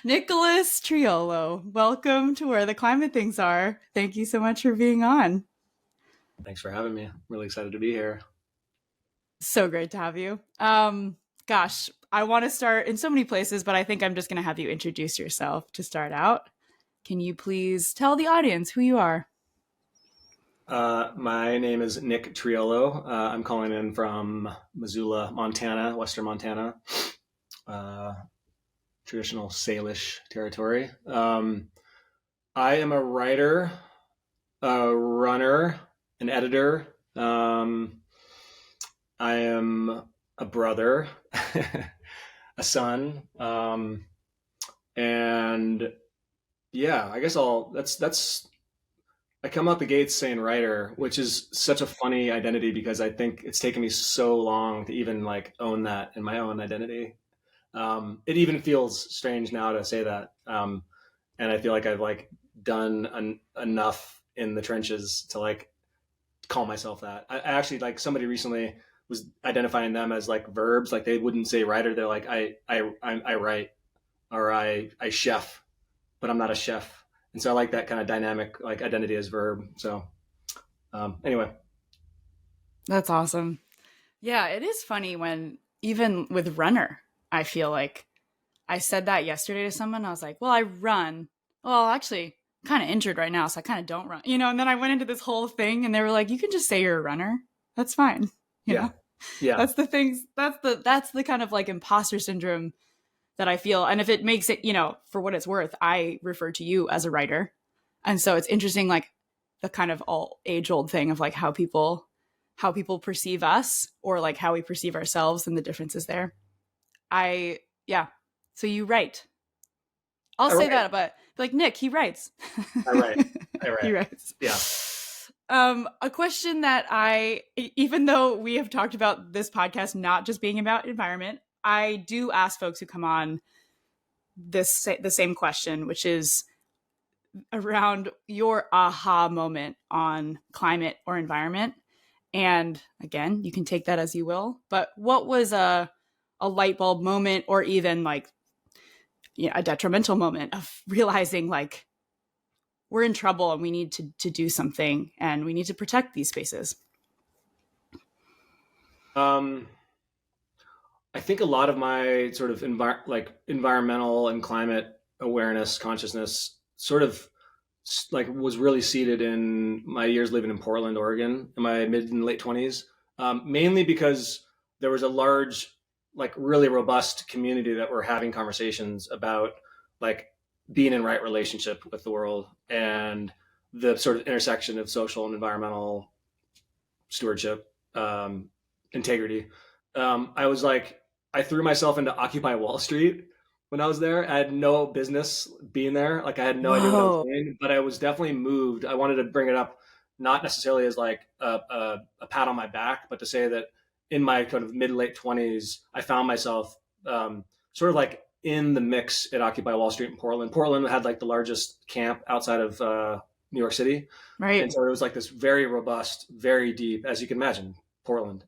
Nicholas Triolo, welcome to Where the Climate Things Are. Thank you so much for being on. Thanks for having me. I'm really excited to be here. So great to have you. Gosh, I want to start in so many places, but I think I'm just going to have you introduce yourself to start out. Can you please tell the audience who you are? My name is Nick Triolo. I'm calling in from Missoula, Montana, Western Montana, uh, traditional Salish territory. I am a writer, a runner, an editor. I am a brother, a son, and yeah, I guess that's I come out the gates saying writer, which is such a funny identity because I think it's taken me so long to even like own that in my own identity. It even feels strange now to say that, and I feel like I've like done enough in the trenches to like call myself that. I actually like somebody recently was identifying them as like verbs, like they wouldn't say writer. They're like I write or I chef, but I'm not a chef. And so I like that kind of dynamic, like identity as verb. So anyway, That's awesome. Yeah, it is funny when, even with runner, I feel like I said that yesterday to someone. I was like, well, I run. Well, actually, I'm kind of injured right now, so I kind of don't run, And then I went into this whole thing and they were like, you can just say you're a runner. That's fine. You yeah, know, yeah. that's the things, that's the kind of like imposter syndrome that I feel. And if it makes it, for what it's worth, I refer to you as a writer. And so it's interesting, like the kind of all age old thing of like how people perceive us or like how we perceive ourselves and the differences there. Yeah. So you write. I'll I say write. that, but like Nick, he writes. I write. I He write. writes. Yeah. A question that even though we have talked about this podcast not just being about environment, I do ask folks who come on the same question, which is around your aha moment on climate or environment. And again, you can take that as you will. But what was a light bulb moment, or even like a detrimental moment of realizing like we're in trouble and we need to do something and we need to protect these spaces? Um, I think a lot of my sort of environmental and climate awareness, consciousness, sort of like was really seated in my years living in Portland, Oregon, in my mid and late 20s, mainly because there was a large, like really robust community that were having conversations about like being in right relationship with the world and the sort of intersection of social and environmental stewardship, integrity. I was like, I threw myself into Occupy Wall Street when I was there. I had no business being there. Like I had no idea what I was Whoa. doing, but I was definitely moved. I wanted to bring it up, not necessarily as like a pat on my back, but to say that in my kind of mid late 20s, I found myself sort of like in the mix at Occupy Wall Street in Portland. Portland had like the largest camp outside of New York City. And Right. so it was like this very robust, very deep, as you can imagine, Portland.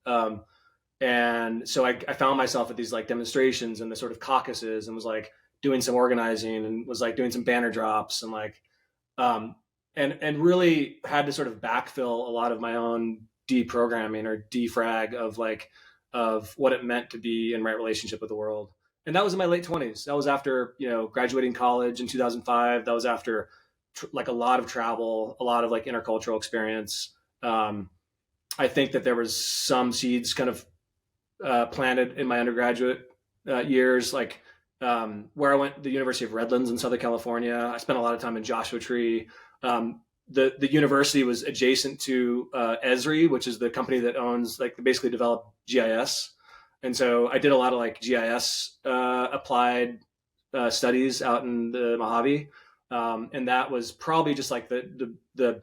And so I found myself at these like demonstrations and the sort of caucuses and was like doing some organizing and was like doing some banner drops and like um, and really had to sort of backfill a lot of my own deprogramming or defrag of like of what it meant to be in right relationship with the world. And that was in my late 20s. That was after graduating college in 2005. That was after like a lot of travel, a lot of like intercultural experience. Um, I think that there was some seeds kind of planted in my undergraduate years, like where I went to the University of Redlands in Southern California. I spent a lot of time in Joshua Tree. The university was adjacent to Esri, which is the company that owns like basically developed GIS, and so I did a lot of like GIS applied studies out in the Mojave, and that was probably just like the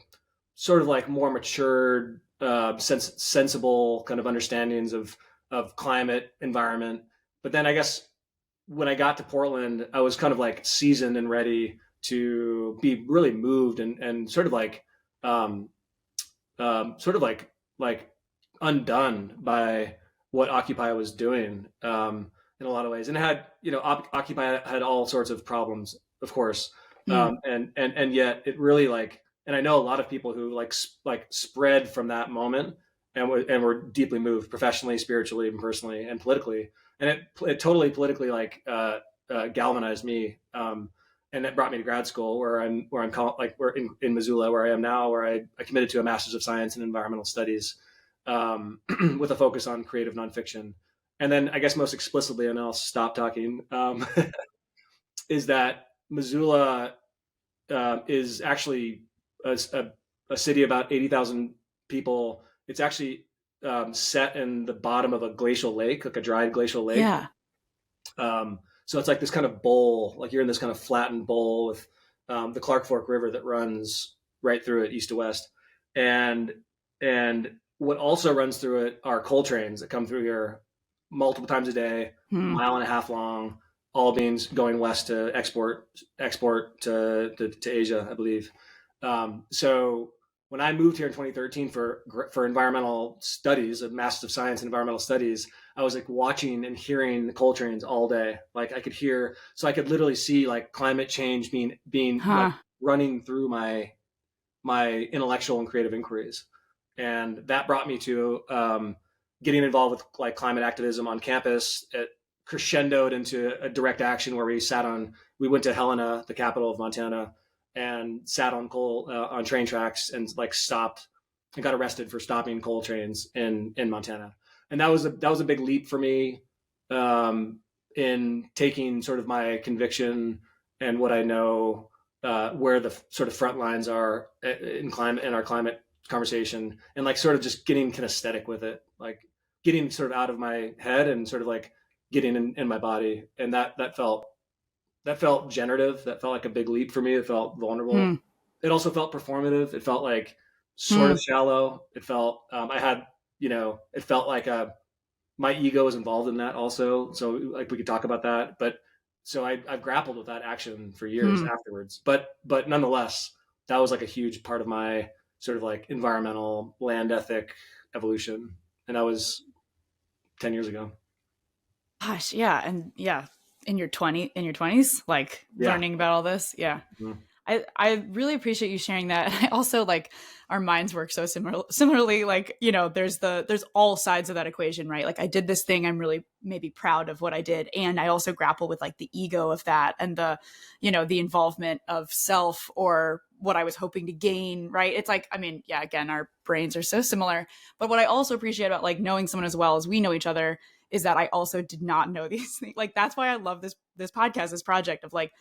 sort of like more matured, sensible kind of understandings of climate, environment. But then I guess when I got to Portland, I was kind of like seasoned and ready to be really moved and sort of like sort of like undone by what Occupy was doing. in a lot of ways, and it had, Occupy had all sorts of problems, of course, Mm. and yet it really like, and I know a lot of people who like spread from that moment and were deeply moved professionally, spiritually, and personally, and politically, and it totally politically like galvanized me. And that brought me to grad school where in Missoula, where I am now, where I committed to a master's of science in environmental studies, with a focus on creative nonfiction. And then I guess most explicitly, and I'll stop talking, is that Missoula is actually a city of about 80,000 people. It's actually set in the bottom of a glacial lake, like a dried glacial lake. Yeah. So it's like this kind of bowl, like you're in this kind of flattened bowl with the Clark Fork River that runs right through it, east to west, and and what also runs through it are coal trains that come through here multiple times a day, Mm. mile and a half long, all beans going west to export to Asia, I believe. So when I moved here in 2013 for environmental studies, a master's of science in environmental studies, I was like watching and hearing the coal trains all day. Like I could hear, so I could literally see like climate change being like Huh. running through my intellectual and creative inquiries, and that brought me to getting involved with like climate activism on campus. It crescendoed into a direct action where we went to Helena, the capital of Montana, and sat on on train tracks and like stopped and got arrested for stopping coal trains in Montana. And that was a big leap for me, in taking sort of my conviction and what I know, where the sort of front lines are in our climate conversation, and like sort of just getting kinesthetic with it, like getting sort of out of my head and sort of like getting in my body. And that felt generative. That felt like a big leap for me. It felt vulnerable. Mm. It also felt performative. It felt like sort Mm. of shallow. It felt, I had, it felt like my ego was involved in that also. So like we could talk about that, but so I've grappled with that action for years Mm. afterwards, but nonetheless, that was like a huge part of my sort of like environmental land ethic evolution. And that was 10 years ago. Gosh, yeah, and yeah, in your 20s, like Yeah. learning about all this. Yeah. Mhm. I really appreciate you sharing that. I also like our minds work so similarly. Like, there's all sides of that equation, right? Like I did this thing, I'm really maybe proud of what I did. And I also grapple with like the ego of that and the involvement of self or what I was hoping to gain, right? It's like, I mean, yeah, again, our brains are so similar. But what I also appreciate about like knowing someone as well as we know each other is that I also did not know these things. Like that's why I love this podcast, this project of like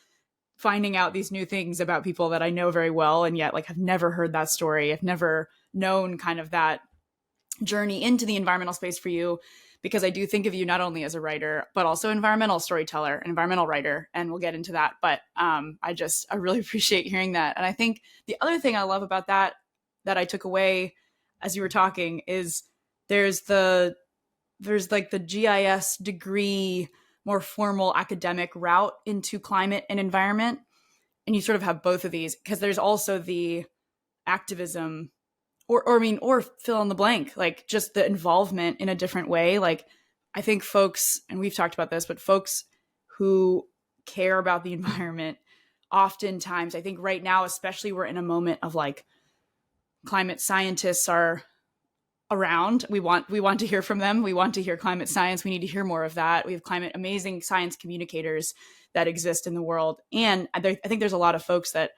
finding out these new things about people that I know very well and yet like have never heard that story. I've never known kind of that journey into the environmental space for you, because I do think of you not only as a writer but also environmental storyteller, an environmental writer, and we'll get into that. But I really appreciate hearing that. And I think the other thing I love about that I took away as you were talking is there's the there's like the GIS degree, more formal academic route into climate and environment. And you sort of have both of these because there's also the activism or I mean, or fill in the blank, like just the involvement in a different way. Like I think folks, and we've talked about this, but folks who care about the environment, oftentimes, I think right now, especially we're in a moment of like climate scientists are around. We want to hear from them. We want to hear climate science. We need to hear more of that. We have amazing science communicators that exist in the world. And I think there's a lot of folks that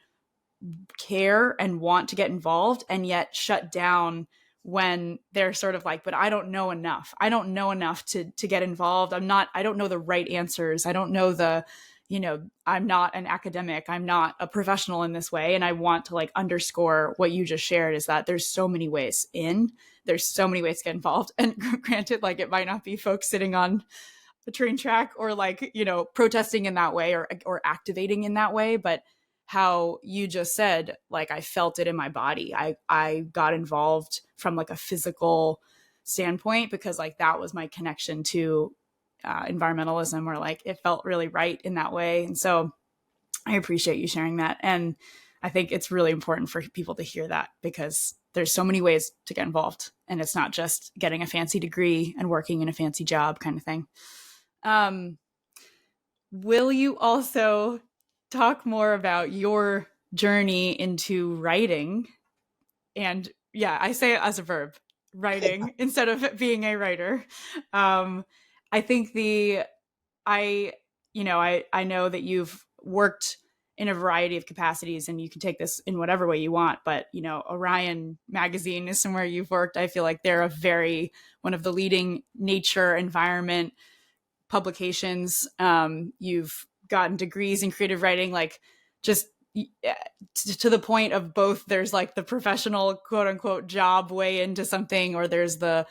care and want to get involved and yet shut down when they're sort of like, but I don't know enough. I don't know enough to get involved. I don't know the right answers. I don't know I'm not an academic. I'm not a professional in this way. And I want to like underscore what you just shared is that there's so many ways there's so many ways to get involved. And granted, like it might not be folks sitting on a train track or like, protesting in that way or activating in that way, but how you just said, like, I felt it in my body. I got involved from like a physical standpoint because like that was my connection to environmentalism, where like it felt really right in that way. And so I appreciate you sharing that. And I think it's really important for people to hear that because there's so many ways to get involved. And it's not just getting a fancy degree and working in a fancy job kind of thing. Um, will you also talk more about your journey into writing? And yeah, I say it as a verb, writing, instead of being a writer. Um, I think I, I know that you've worked in a variety of capacities, and you can take this in whatever way you want, but Orion magazine is somewhere you've worked. I feel like they're one of the leading nature environment publications. You've gotten degrees in creative writing, like just to the point of both there's like the professional quote unquote job way into something, or there's the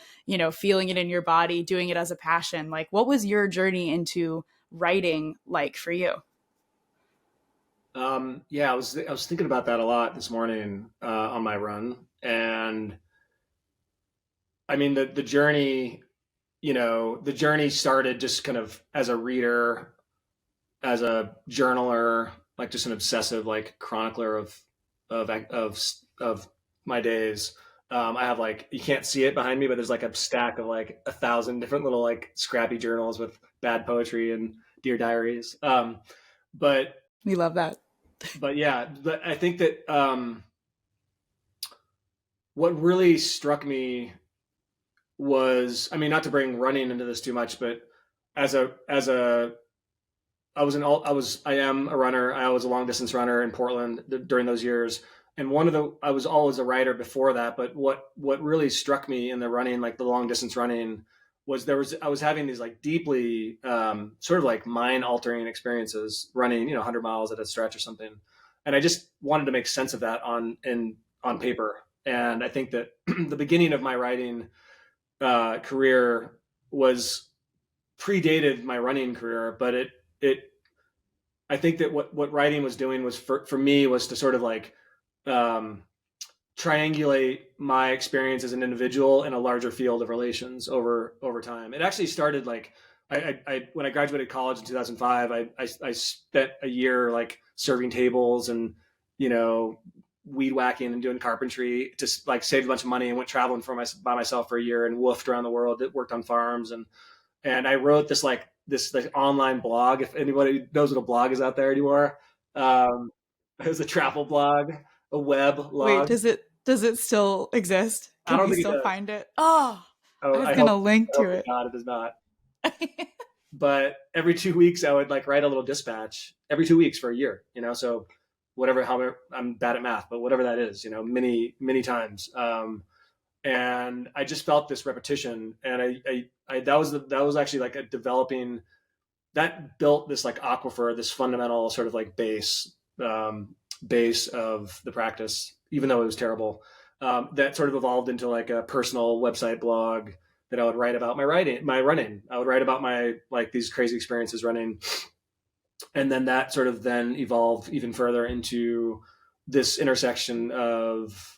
feeling it in your body, doing it as a passion. Like, what was your journey into writing like for you? Yeah, I was thinking about that a lot this morning on my run, and I mean the journey, the journey started just kind of as a reader, as a journaler, like just an obsessive like chronicler of my days. I have like, you can't see it behind me, but there's like a stack of like 1,000 different little like scrappy journals with bad poetry and dear diaries. But We love that. but yeah, but I think that what really struck me was, I mean, not to bring running into this too much, but as a I am a runner. I was a long distance runner in Portland during those years. And I was always a writer before that. But what really struck me in the running, like the long distance running, was I was having these like deeply sort of like mind altering experiences running, 100 miles at a stretch or something. And I just wanted to make sense of that on paper. And I think that the beginning of my writing career was predated my running career, but it I think that what writing was doing was for me was to sort of like um, triangulate my experience as an individual in a larger field of relations over time. It actually started like I when I graduated college in 2005, I spent a year like serving tables and you know weed whacking and doing carpentry, just like saved a bunch of money and went traveling by myself for a year and woofed around the world. That worked on farms and I wrote this like online blog. If anybody knows what a blog is out there anymore, it was a travel blog, a web Wait, log. does it still exist? I Can don't we think it still does. find it? Oh, I Oh, was gonna link I hope to to it. God it does not. But every 2 weeks, I would like write a little dispatch every 2 weeks for a year. So whatever, however, I'm bad at math, but whatever that is, many times. And I just felt this repetition, and that was actually like a developing that built this like aquifer, this fundamental sort of like base of the practice, even though it was terrible. That sort of evolved into like a personal website blog that I would write about my running. I would write about my like these crazy experiences running, and then that sort of then evolved even further into this intersection of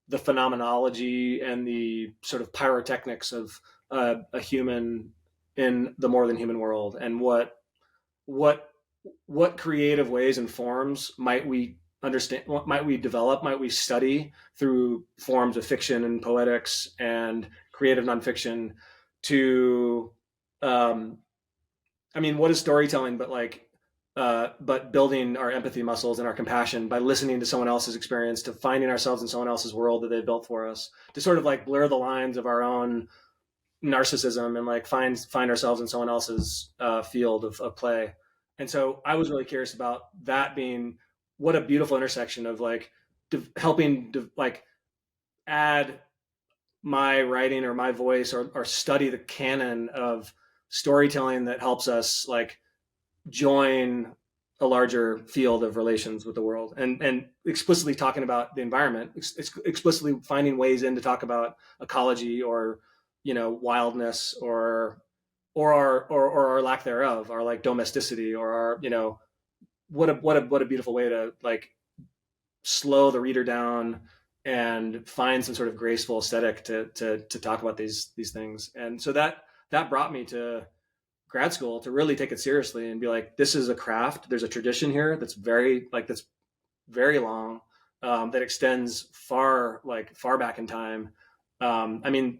the phenomenology and the sort of pyrotechnics of a human in the more than human world, and what what creative ways and forms might we understand, what might we develop, might we study through forms of fiction and poetics and creative nonfiction to um, I mean, what is storytelling but building our empathy muscles and our compassion by listening to someone else's experience, to finding ourselves in someone else's world that they've built for us, to sort of like blur the lines of our own narcissism and like find ourselves in someone else's field of play. And so I was really curious about that being what a beautiful intersection of like helping like add my writing or my voice or study the canon of storytelling that helps us like join a larger field of relations with the world, and explicitly talking about the environment, explicitly finding ways in to talk about ecology or wildness or our lack thereof, our like domesticity or our what a beautiful way to like slow the reader down and find some sort of graceful aesthetic to talk about these things. And so that brought me to grad school to really take it seriously and be like, this is a craft. There's a tradition here that's very long, that extends far back in time. I mean,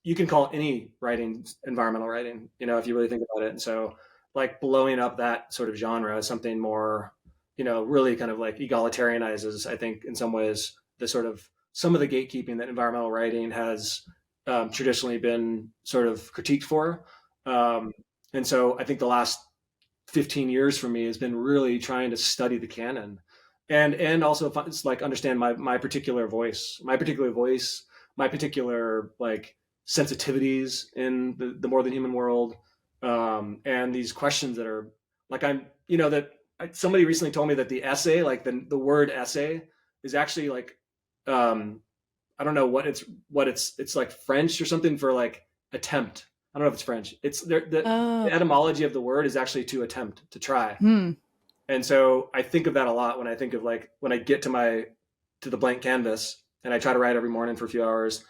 you can call any writing environmental writing, if you really think about it. And so like blowing up that sort of genre is something more, really kind of like egalitarianizes, I think, in some ways, the sort of some of the gatekeeping that environmental writing has traditionally been sort of critiqued for. And so I think the last 15 years for me has been really trying to study the canon and also it's like understand my particular voice, my particular like sensitivities in the more than human world, and these questions that are like that somebody recently told me that the essay, like the word essay, is actually like I don't know it's like French or something for like attempt. I don't know if it's French. It's the etymology of the word is actually to attempt, to try. Hmm. And so I think of that a lot when I think of like when I get to the blank canvas and I try to write every morning for a few hours.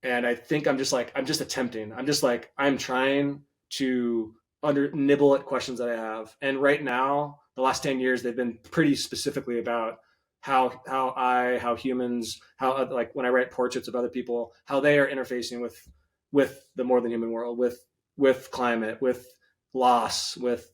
And I think I'm just attempting. I'm trying to nibble at questions that I have. And right now, the last 10 years, they've been pretty specifically about how humans, how like when I write portraits of other people, how they are interfacing with the more than human world, with climate, with loss, with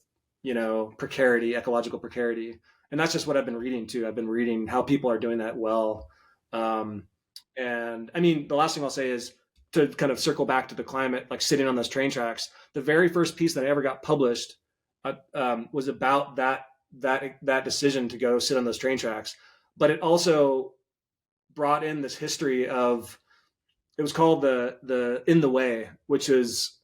precarity, ecological precarity. And that's just what I've been reading too. I've been reading how people are doing that well. And I mean, the last thing I'll say is to kind of circle back to the climate, like sitting on those train tracks. The very first piece that I ever got published was about that decision to go sit on those train tracks. But it also brought in this history of, it was called the In the Way, which is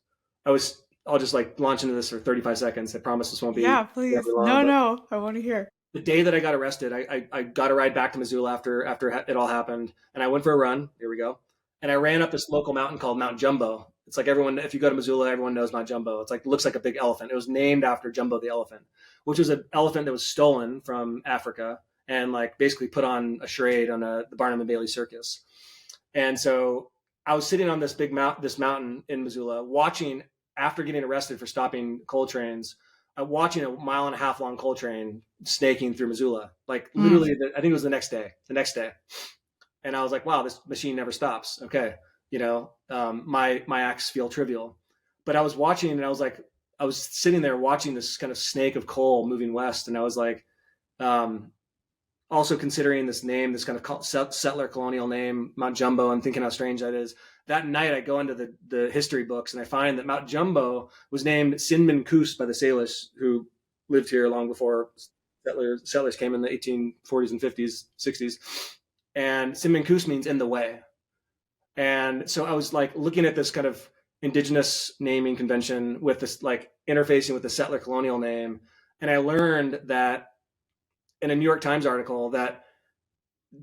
I'll just like launch into this for 35 seconds. I promise this won't be Yeah, please. long. No, I want to hear. The day that I got arrested, I got a ride back to Missoula after it all happened, and I went for a run. Here we go. And I ran up this local mountain called Mount Jumbo. It's like if you go to Missoula, everyone knows Mount Jumbo. It's like looks like a big elephant. It was named after Jumbo the elephant, which was an elephant that was stolen from Africa and like basically put on a charade on the Barnum and Bailey circus. And so I was sitting on this mountain in Missoula, watching after getting arrested for stopping coal trains, watching a 1.5 mile long coal train snaking through Missoula, like literally, I think it was the next day. And I was like, wow, this machine never stops. Okay. My acts feel trivial, but I was watching and I was sitting there watching this kind of snake of coal moving west. And I was like, also considering this name, this kind of settler colonial name, Mount Jumbo, and thinking how strange that is. That night, I go into the history books and I find that Mount Jumbo was named Sinman Coos by the Salish, who lived here long before settlers came in the 1840s and 50s, 60s. And Sinman Coos means in the way. And so I was like looking at this kind of indigenous naming convention with this like interfacing with the settler colonial name. And I learned that in a New York Times article that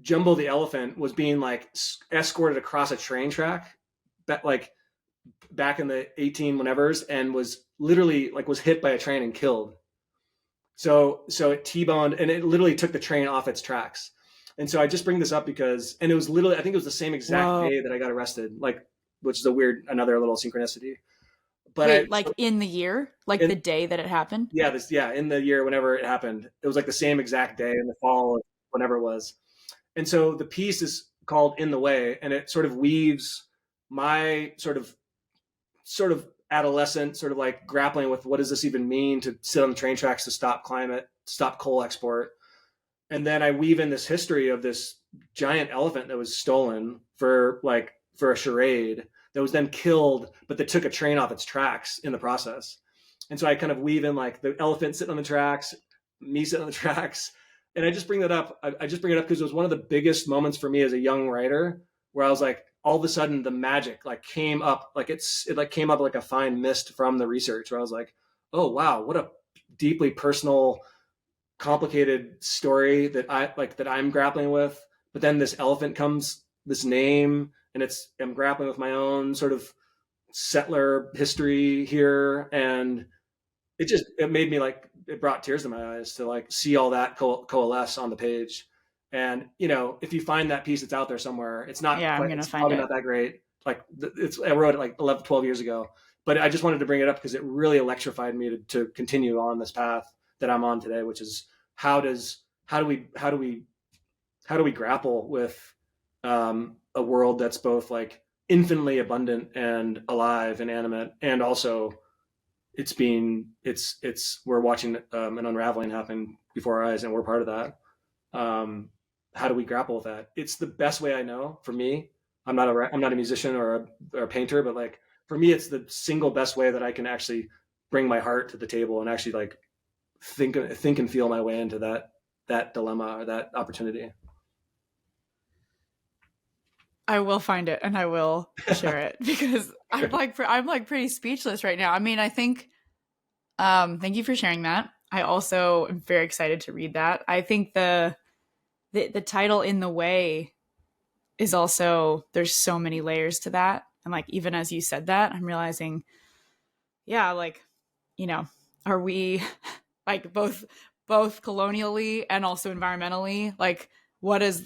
Jumbo the elephant was being like escorted across a train track like back in the 18 whenevers and was literally like was hit by a train and killed. So it T-boned and it literally took the train off its tracks. And so I just bring this up because, and it was literally, I think it was the same exact day that I got arrested, like, which is another little synchronicity. But wait, like in the year, like the day that it happened? Yeah, in the year whenever it happened. It was like the same exact day in the fall, whenever it was. And so the piece is called In the Way, and it sort of weaves my sort of adolescent, sort of like grappling with what does this even mean to sit on the train tracks to stop climate, stop coal export. And then I weave in this history of this giant elephant that was stolen for a charade that was then killed, but that took a train off its tracks in the process. And so I kind of weave in like the elephant sitting on the tracks, me sitting on the tracks. And I just bring that up. I just bring it up because it was one of the biggest moments for me as a young writer where I was like, all of a sudden the magic like came up, like it came up like a fine mist from the research where I was like, oh, wow, what a deeply personal, complicated story that I'm grappling with. But then this elephant comes, this name, and I'm grappling with my own sort of settler history here. And it made me like, it brought tears to my eyes to like see all that coalesce on the page. And, if you find that piece, it's out there somewhere. It's not, it's probably not that great. Like I wrote it like 11, 12 years ago, but I just wanted to bring it up because it really electrified me to continue on this path that I'm on today, which is how do we grapple with a world that's both like infinitely abundant and alive and animate, and also we're watching an unraveling happen before our eyes, and we're part of that. How do we grapple with that? It's the best way I know. For me, I'm not a musician or a painter, but like for me, it's the single best way that I can actually bring my heart to the table and actually like think and feel my way into that dilemma or that opportunity. I will find it and I will share it because I'm like pretty speechless right now. I mean, I think thank you for sharing that. I also am very excited to read that. I think the title In the Way is also, there's so many layers to that. And like even as you said that, I'm realizing, yeah, like, you know, are we like both colonially and also environmentally, like what does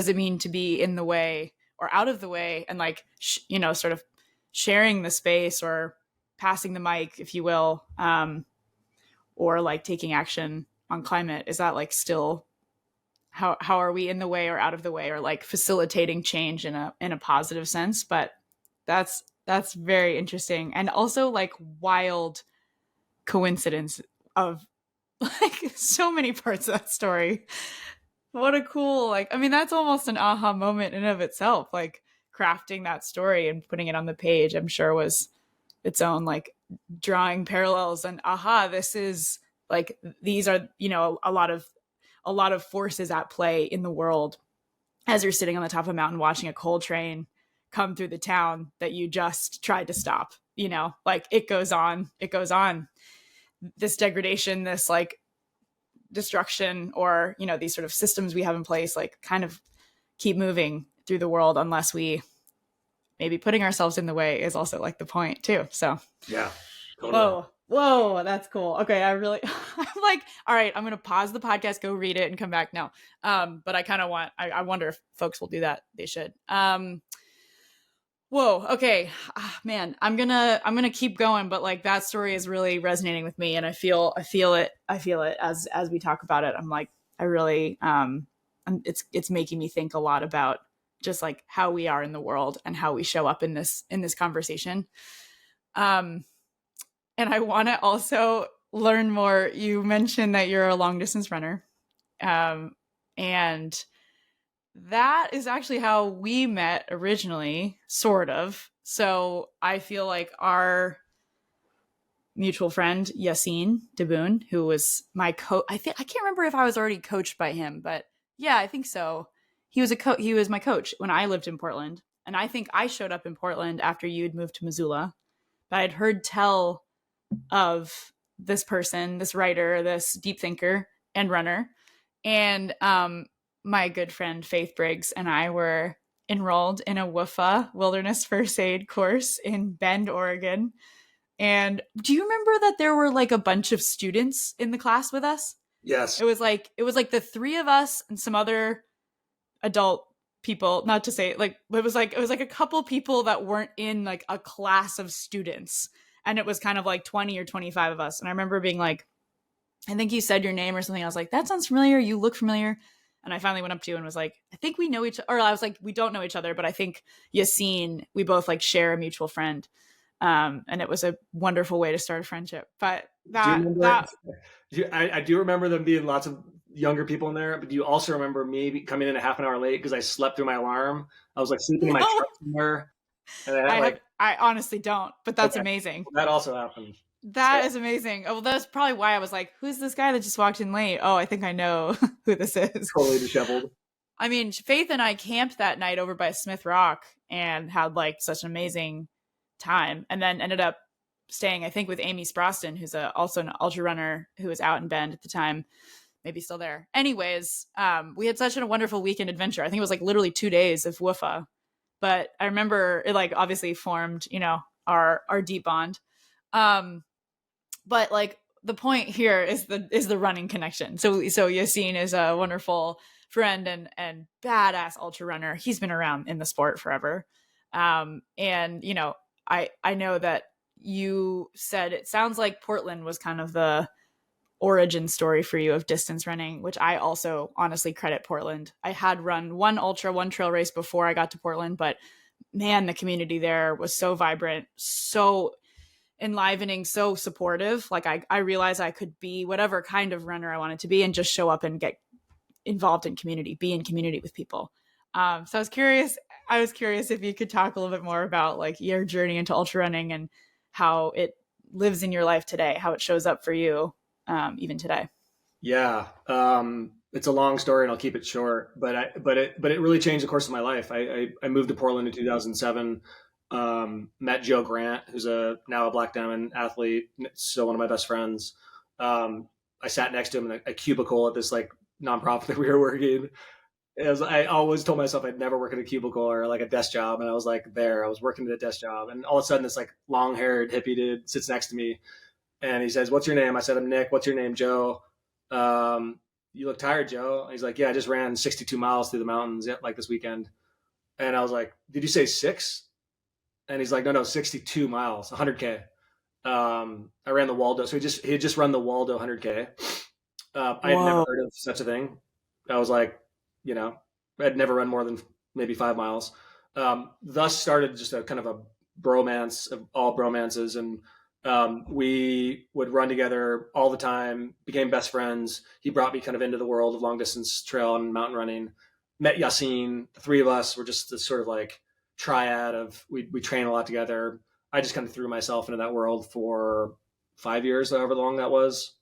it mean to be in the way or out of the way, and like sort of sharing the space or passing the mic, if you will, or like taking action on climate? Is that like still how are we in the way or out of the way, or like facilitating change in a positive sense? But that's very interesting, and also like wild coincidence of like so many parts of that story. What a cool, like, I mean, that's almost an aha moment in of itself. Like crafting that story and putting it on the page, I'm sure was its own like drawing parallels and aha, this is like, these are, a lot of forces at play in the world as you're sitting on the top of a mountain watching a coal train come through the town that you just tried to stop. Like it goes on, this degradation, this like destruction, or these sort of systems we have in place like kind of keep moving through the world unless we, maybe putting ourselves in the way is also like the point too. So Yeah, totally. whoa, that's cool. Okay, I'm like, all right, I'm gonna pause the podcast, go read it, and come back now. But I kind of I wonder if folks will do that. They should. Whoa, okay. Man, I'm gonna keep going, but like that story is really resonating with me, and I feel it as we talk about it. I'm like, I really it's making me think a lot about just like how we are in the world and how we show up in this conversation. Um and I want to also learn more. You mentioned that you're a long distance runner. And that is actually how we met originally, sort of. So I feel like our mutual friend Yassine Daboon, who was my coach, I can't remember if I was already coached by him, but yeah, I think so. He was my coach when I lived in Portland, and I think I showed up in Portland after you'd moved to Missoula. But I'd heard tell of this person, this writer, this deep thinker and runner, and my good friend Faith Briggs and I were enrolled in a WUFA Wilderness First Aid course in Bend, Oregon. And do you remember that there were like a bunch of students in the class with us? Yes. It was like the three of us and some other adult people, not to say like it was like a couple people that weren't in like a class of students, and it was kind of like 20 or 25 of us. And I remember being like, I think you said your name or something. I was like, that sounds familiar. You look familiar. And I finally went up to you and was like, I think we know each other. Or I was like, we don't know each other, but I think Yassine, we both like share a mutual friend. And it was a wonderful way to start a friendship. But Do you that, remember? that, I do remember them being lots of younger people in there, but do you also remember me coming in a half an hour late because I slept through my alarm? I was like sleeping in my no, truck somewhere, and I had like, I honestly don't, but that's okay, amazing. that also happened. That is amazing. Oh, well, that's probably why I was like, who's this guy that just walked in late? Oh, I think I know who this is. Totally disheveled. I mean, Faith and I camped that night over by Smith Rock and had like such an amazing time, and then ended up staying, I think, with Amy Sproston, who's also an ultra runner who was out in Bend at the time, maybe still there. Anyways, we had such a wonderful weekend adventure. I think it was like literally 2 days of WUFA, but I remember it like obviously formed, our deep bond. But like the point here is the running connection. So Yassine is a wonderful friend and badass ultra runner. He's been around in the sport forever. And I know that you said it sounds like Portland was kind of origin story for you of distance running, which I also honestly credit Portland. I had run one ultra, one trail race before I got to Portland, but man, the community there was so vibrant, so enlivening, so supportive. Like I realized I could be whatever kind of runner I wanted to be and just show up and get involved in community, be in community with people. So I was curious if you could talk a little bit more about like your journey into ultra running and how it lives in your life today, how it shows up for you even today. Yeah. It's a long story and I'll keep it short, but it really changed the course of my life. I moved to Portland in 2007. Met Joe Grant, who's now a Black Diamond athlete, still one of my best friends. I sat next to him in a cubicle at this like nonprofit that we were working. I always told myself I'd never work in a cubicle or like a desk job, and I was like there. I was working at a desk job, and all of a sudden this like long-haired hippie dude sits next to me, and he says, "What's your name?" I said, "I'm Nick." "What's your name?" "Joe." "You look tired, Joe." And he's like, "Yeah, I just ran 62 miles through the mountains like this weekend." And I was like, "Did you say six?" And he's like, "No, 62 miles, 100K." I ran the Waldo. So he had just run the Waldo 100K. I had never Whoa. heard of such a thing. I was like, I'd never run more than maybe 5 miles. Thus started just a kind of a bromance of all bromances. And we would run together all the time, became best friends. He brought me kind of into the world of long distance trail and mountain running. Met Yassine. The three of us were just this sort of like triad of we train a lot together. I just kind of threw myself into that world for 5 years, however long that was.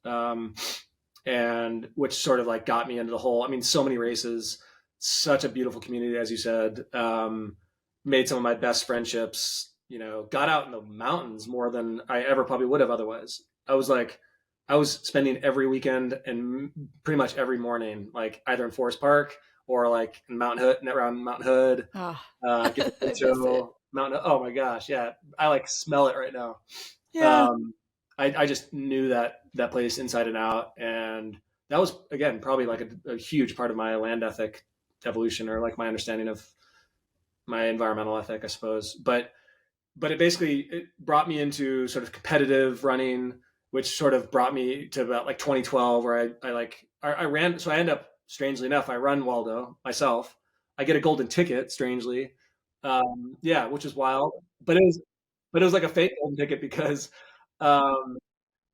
And which sort of like got me into the whole, I mean, so many races, such a beautiful community, as you said, made some of my best friendships, got out in the mountains more than I ever probably would have otherwise. I was spending every weekend and pretty much every morning, like either in Forest Park or like in Mountain Hood, around Mountain Hood, Oh, get the I miss it. Mountain. Oh my gosh. Yeah. I like smell it right now. Yeah. Um, I just knew that place inside and out. And that was, again, probably like a huge part of my land ethic evolution, or like my understanding of my environmental ethic, I suppose. But it brought me into sort of competitive running, which sort of brought me to about like 2012, where I ran. So I end up, strangely enough, I run Waldo myself. I get a golden ticket, strangely. Yeah, which is wild. But it was like a fake golden ticket because um,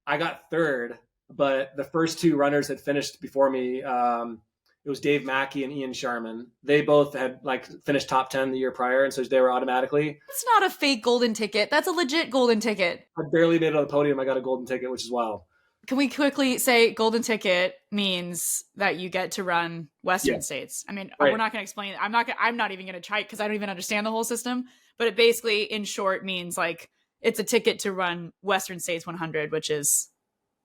I got third, but the first two runners that finished before me, it was Dave Mackey and Ian Sharman. They both had like finished top 10 the year prior, and so they were automatically. That's not a fake golden ticket. That's a legit golden ticket. I barely made it on the podium. I got a golden ticket, which is wild. Can we quickly say golden ticket means that you get to run Yeah, Western states? I mean, we're right. not going to explain it. I'm not even going to try it because I don't even understand the whole system. But it basically, in short, means like it's a ticket to run Western States 100, which is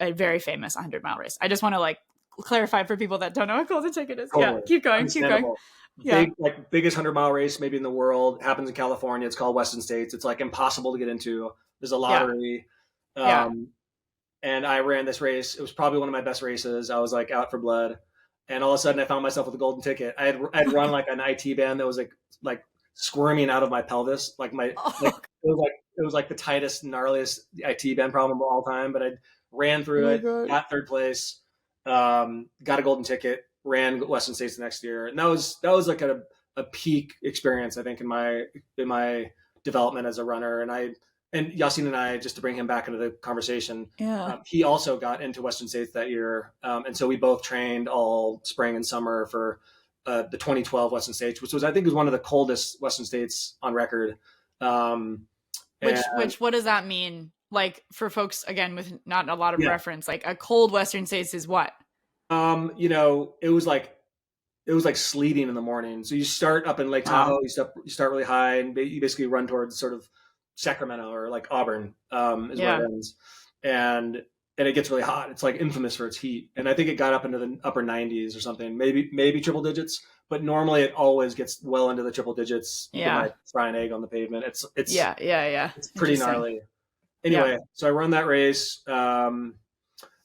a very famous 100-mile race. I just want to like clarify for people that don't know what golden ticket is. Yeah, Totally keep going, keep going. understandable. Yeah, Biggest 100-mile race maybe in the world, happens in California. It's called Western States. It's like impossible to get into. There's a yeah, lottery. yeah. Um, and I ran this race. It was probably one of my best races. I was like out for blood, and all of a sudden I found myself with a golden ticket. I had run like an IT band that was like squirming out of my pelvis, like my like Oh, it was like the tightest, gnarliest IT band problem of all time. But I ran oh through my it, god. got third place, got a golden ticket, ran Western States the next year, and that was like a peak experience, I think, in my development as a runner. And Yasin and I, just to bring him back into the conversation, Yeah. he also got into Western States that year, and so we both trained all spring and summer for the 2012 Western States, which was, I think, was one of the coldest Western States on record. Um, and Which what does that mean? Like for folks again with not a lot of yeah, reference, like a cold Western states is what? it was like sleeting in the morning. So you start up in Lake Wow. Tahoe, you start really high, and you basically run towards sort of Sacramento or like Auburn, is where it Yeah. ends, and it gets really hot. It's like infamous for its heat, and I think it got up into the upper 90s or something, maybe triple digits. But normally it always gets well into the triple digits. You can Yeah. like fry an egg on the pavement. It's Yeah. Yeah. Yeah. it's pretty Interesting. gnarly. Yeah. Anyway, so I run that race, and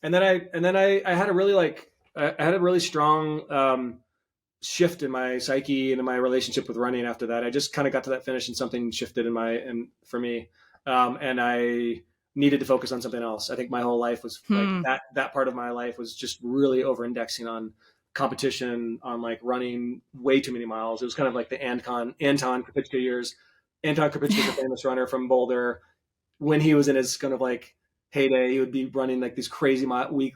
then I had a really like I had a really strong shift in my psyche and in my relationship with running after that. I just kind of got to that finish and something shifted in for me. And I needed to focus on something else. I think my whole life was like Hmm. that part of my life was just really over indexing on competition, on like running way too many miles. It was kind of like the Anton Krupicka years. Anton Krupicka is a famous runner from Boulder. When he was in his kind of like heyday, he would be running like these crazy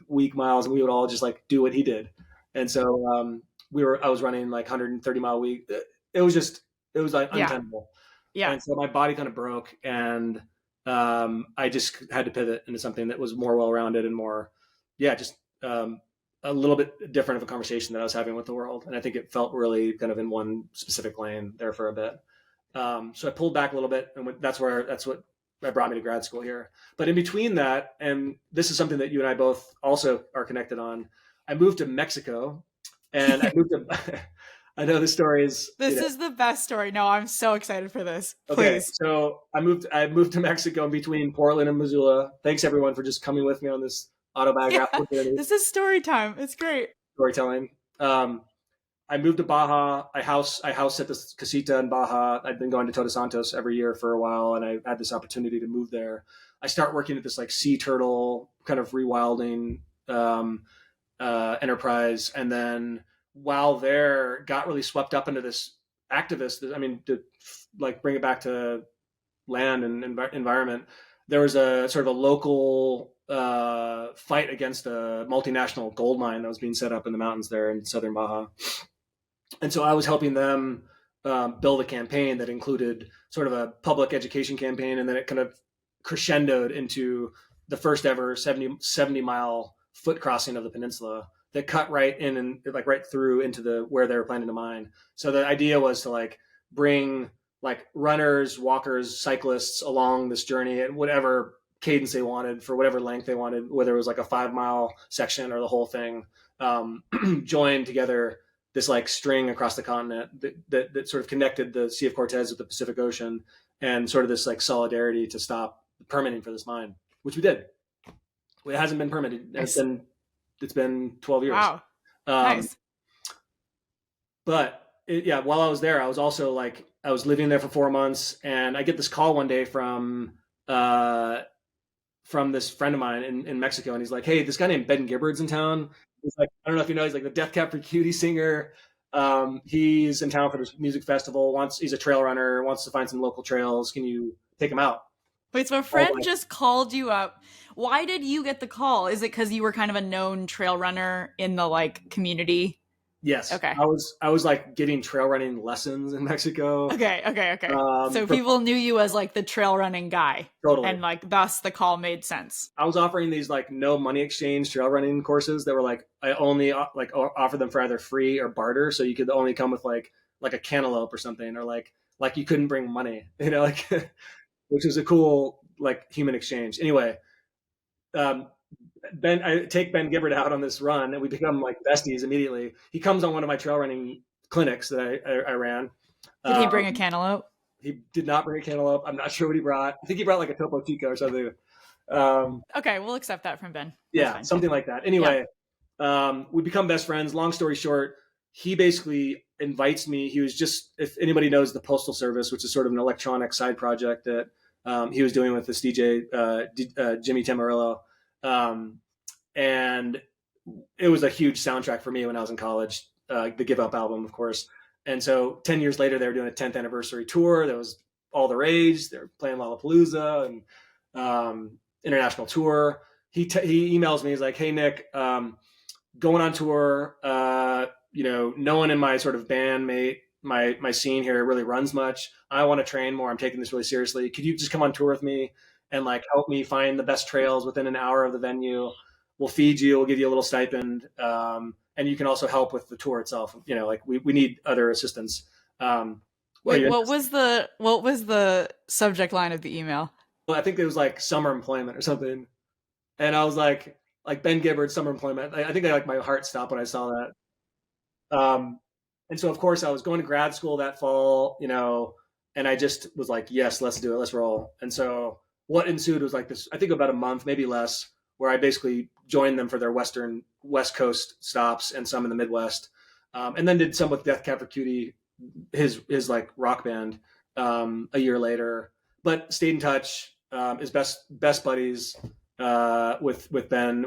week miles, and we would all just like do what he did. And so I was running like 130-mile week. It was like Yeah. untenable. Yeah. And so my body kind of broke, and I just had to pivot into something that was more well-rounded and more, yeah, just a little bit different of a conversation that I was having with the world. And I think it felt really kind of in one specific lane there for a bit. So I pulled back a little bit, and that's what brought me to grad school here. But in between that, and this is something that you and I both also are connected on, I moved to Mexico, and I moved to. I know the story is. This is the best story. No, I'm so excited for this. Okay, Please. so I moved to Mexico in between Portland and Missoula. Thanks everyone for just coming with me on this Yeah. autobiographical journey, This is story time. It's great. storytelling. I moved to Baja. I house at this casita in Baja. I'd been going to Todos Santos every year for a while, and I had this opportunity to move there. I start working at this like sea turtle kind of rewilding enterprise, and then while there, got really swept up into this activist. I mean, to like bring it back to land and environment, there was a sort of a local fight against a multinational gold mine that was being set up in the mountains there in southern Baja. And so I was helping them build a campaign that included sort of a public education campaign, and then it kind of crescendoed into the first ever 70-mile foot crossing of the peninsula that cut right in and like right through into where they were planning to mine. So the idea was to like bring like runners, walkers, cyclists along this journey at whatever cadence they wanted, for whatever length they wanted, whether it was like a 5-mile section or the whole thing, joined together this like string across the continent that sort of connected the Sea of Cortez with the Pacific Ocean, and sort of this like solidarity to stop permitting for this mine, which we did. It hasn't been permitted. Nice. It's been 12 years. Wow. Nice. But while I was there, I was also like, I was living there for 4 months, and I get this call one day from this friend of mine in Mexico, and he's like, "Hey, this guy named Ben Gibbard's in town." He's like, I don't know if you know, he's like the Death Cab for Cutie singer. He's in town for this music festival. He's a trail runner, wants to find some local trails. Can you take him out? Wait, so a friend just called you up. Why did you get the call? Is it because you were kind of a known trail runner in the like community? Yes. Okay. I was like getting trail running lessons in Mexico. Okay. So people knew you as like the trail running guy. Totally. And like thus the call made sense. I was offering these like no money exchange trail running courses that were like, I only like offer them for either free or barter. So you could only come with like a cantaloupe or something, or like you couldn't bring money, you know, like which was a cool like human exchange. Anyway, I take Ben Gibbard out on this run, and we become like besties immediately. He comes on one of my trail running clinics that I ran. Did he bring a cantaloupe? He did not bring a cantaloupe. I'm not sure what he brought. I think he brought like a Topo Chico or something. Okay, we'll accept that from Ben. Yeah, something like that. Anyway, we become best friends. Long story short, he basically invites me. He was just, if anybody knows the Postal Service, which is sort of an electronic side project that he was doing with this DJ, Jimmy Tamarillo. And it was a huge soundtrack for me when I was in college, the Give Up album, of course. And so 10 years later, they were doing a 10th anniversary tour. That was all the rage. They were playing Lollapalooza and international tour. He emails me. He's like, "Hey, Nick, going on tour. No one in my sort of bandmate, my scene here really runs much. I want to train more. I'm taking this really seriously. Could you just come on tour with me and like help me find the best trails within an hour of the venue? We'll feed you. We'll give you a little stipend. And you can also help with the tour itself. You know, like we need other assistance." Wait, what was the subject line of the email? Well, I think it was like summer employment or something. And I was like Ben Gibbard, summer employment. I think my heart stopped when I saw that. And so of course I was going to grad school that fall, and I just was like, yes, let's do it. Let's roll. And so what ensued was like this, I think about a month, maybe less, where I basically joined them for their West Coast stops and some in the Midwest. And then did some with Death Cab for Cutie, his like rock band, a year later, but stayed in touch. is best buddies with Ben.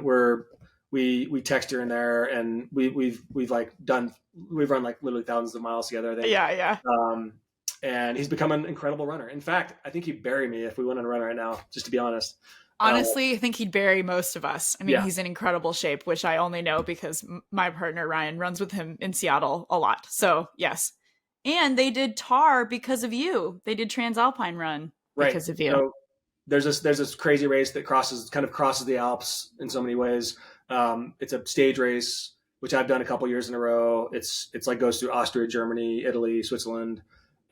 We text here and there, and we've run like literally thousands of miles together, I think. Yeah, yeah. And he's become an incredible runner. In fact, I think he'd bury me if we went on a run right now, just to be honest. Honestly, I think he'd bury most of us. I mean, Yeah. he's in incredible shape, which I only know because my partner Ryan runs with him in Seattle a lot. So, yes. And they did TAR because of you. They did Transalpine Run Right. because of you. So there's this crazy race that crosses the Alps in so many ways. It's a stage race, which I've done a couple years in a row. It's like goes through Austria, Germany, Italy, Switzerland,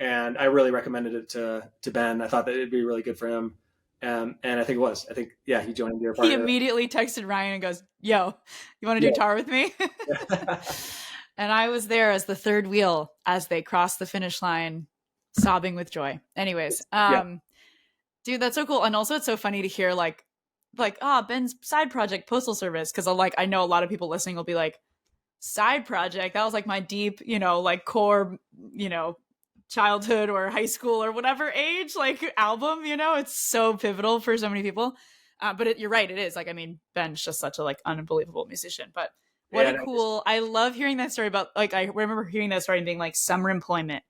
and I really recommended it to Ben. I thought that it'd be really good for him, and I think it was. I think he joined your He partner. immediately texted Ryan and goes, "Yo, you want to do TAR with me?" And I was there as the third wheel as they crossed the finish line, sobbing with joy. Anyways, dude, that's so cool. And also it's so funny to hear like Ben's side project, Postal Service, because I know a lot of people listening will be like, side project, that was like my deep, like core, childhood or high school or whatever age like album. It's so pivotal for so many people. But you're right, it is. Like, I mean, Ben's just such a like unbelievable musician. But what a cool, I love hearing that story about, like, I remember hearing that story and being like, summer employment.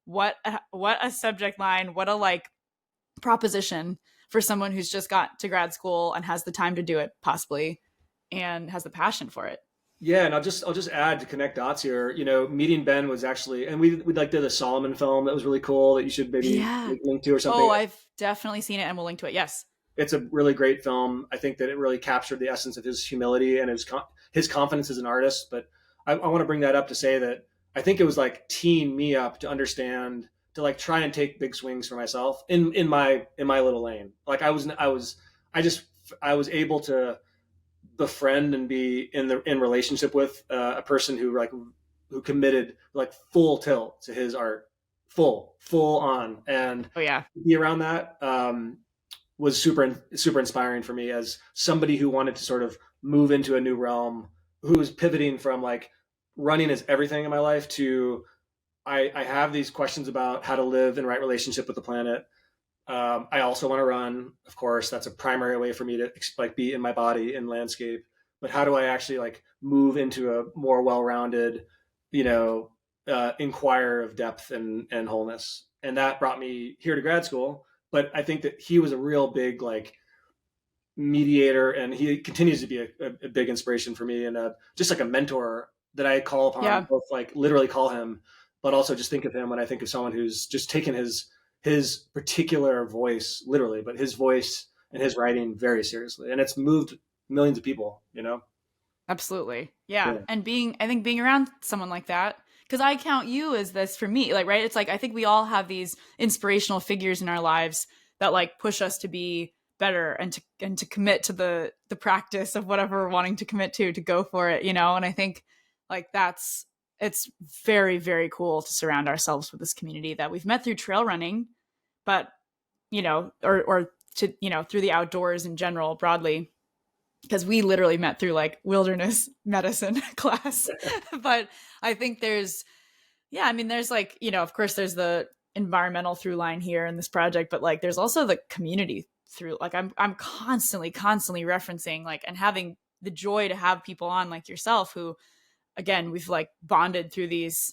What a subject line, what a like proposition for someone who's just got to grad school and has the time to do it possibly and has the passion for it. Yeah, and I'll just add to connect dots here. Meeting Ben was actually, and we like did a Solomon film that was really cool that you should maybe link to or something. Oh, I've definitely seen it, and we'll link to it. Yes, it's a really great film. I think that it really captured the essence of his humility and his confidence as an artist. But I want to bring that up to say that I think it was like teeing me up to understand, to like try and take big swings for myself in my little lane. Like I was able to befriend and be in relationship with a person who committed like full tilt to his art, full on, and be around that was super inspiring for me as somebody who wanted to sort of move into a new realm, who was pivoting from like running is everything in my life to I have these questions about how to live in right relationship with the planet. I also want to run, of course. That's a primary way for me to like be in my body in landscape. But how do I actually like move into a more well-rounded, inquirer of depth and wholeness? And that brought me here to grad school. But I think that he was a real big like mediator, and he continues to be a big inspiration for me, and just like a mentor that I call upon, both like literally call him, but also just think of him when I think of someone who's just taken his particular voice, literally, but his voice and his writing very seriously. And it's moved millions of people, Absolutely. Yeah. And I think being around someone like that, because I count you as this for me, like, right. It's like, I think we all have these inspirational figures in our lives that like push us to be better and to commit to the practice of whatever we're wanting to commit to go for it, and I think like it's very, very cool to surround ourselves with this community that we've met through trail running, but or to through the outdoors in general broadly, because we literally met through like wilderness medicine class. But I think there's like, of course there's the environmental through line here in this project, but like there's also the community through, like I'm constantly referencing like, and having the joy to have people on like yourself who, again, we've like bonded through these,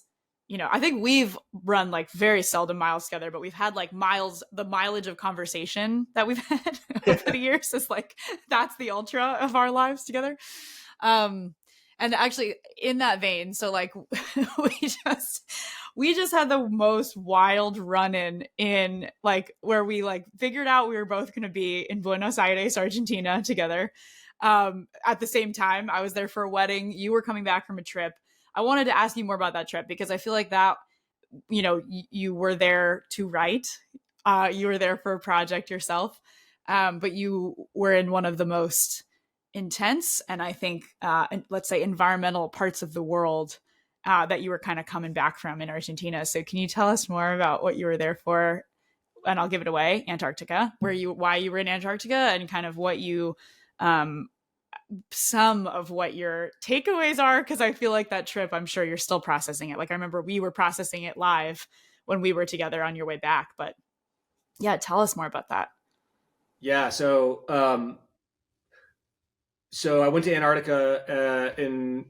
I think we've run like very seldom miles together, but we've had like the mileage of conversation that we've had over the years is like, that's the ultra of our lives together. And actually in that vein, so like we just had the most wild run in like where we like figured out we were both going to be in Buenos Aires, Argentina together. At the same time, I was there for a wedding. You were coming back from a trip. I wanted to ask you more about that trip because I feel like that, you were there to write. You were there for a project yourself, but you were in one of the most intense and I think, let's say, environmental parts of the world that you were kind of coming back from in Argentina. So can you tell us more about what you were there for? And I'll give it away, Antarctica, why you were in Antarctica and kind of what you some of what your takeaways are, because I feel like that trip, I'm sure you're still processing it. Like I remember we were processing it live when we were together on your way back, but yeah, tell us more about that. Yeah. So I went to Antarctica in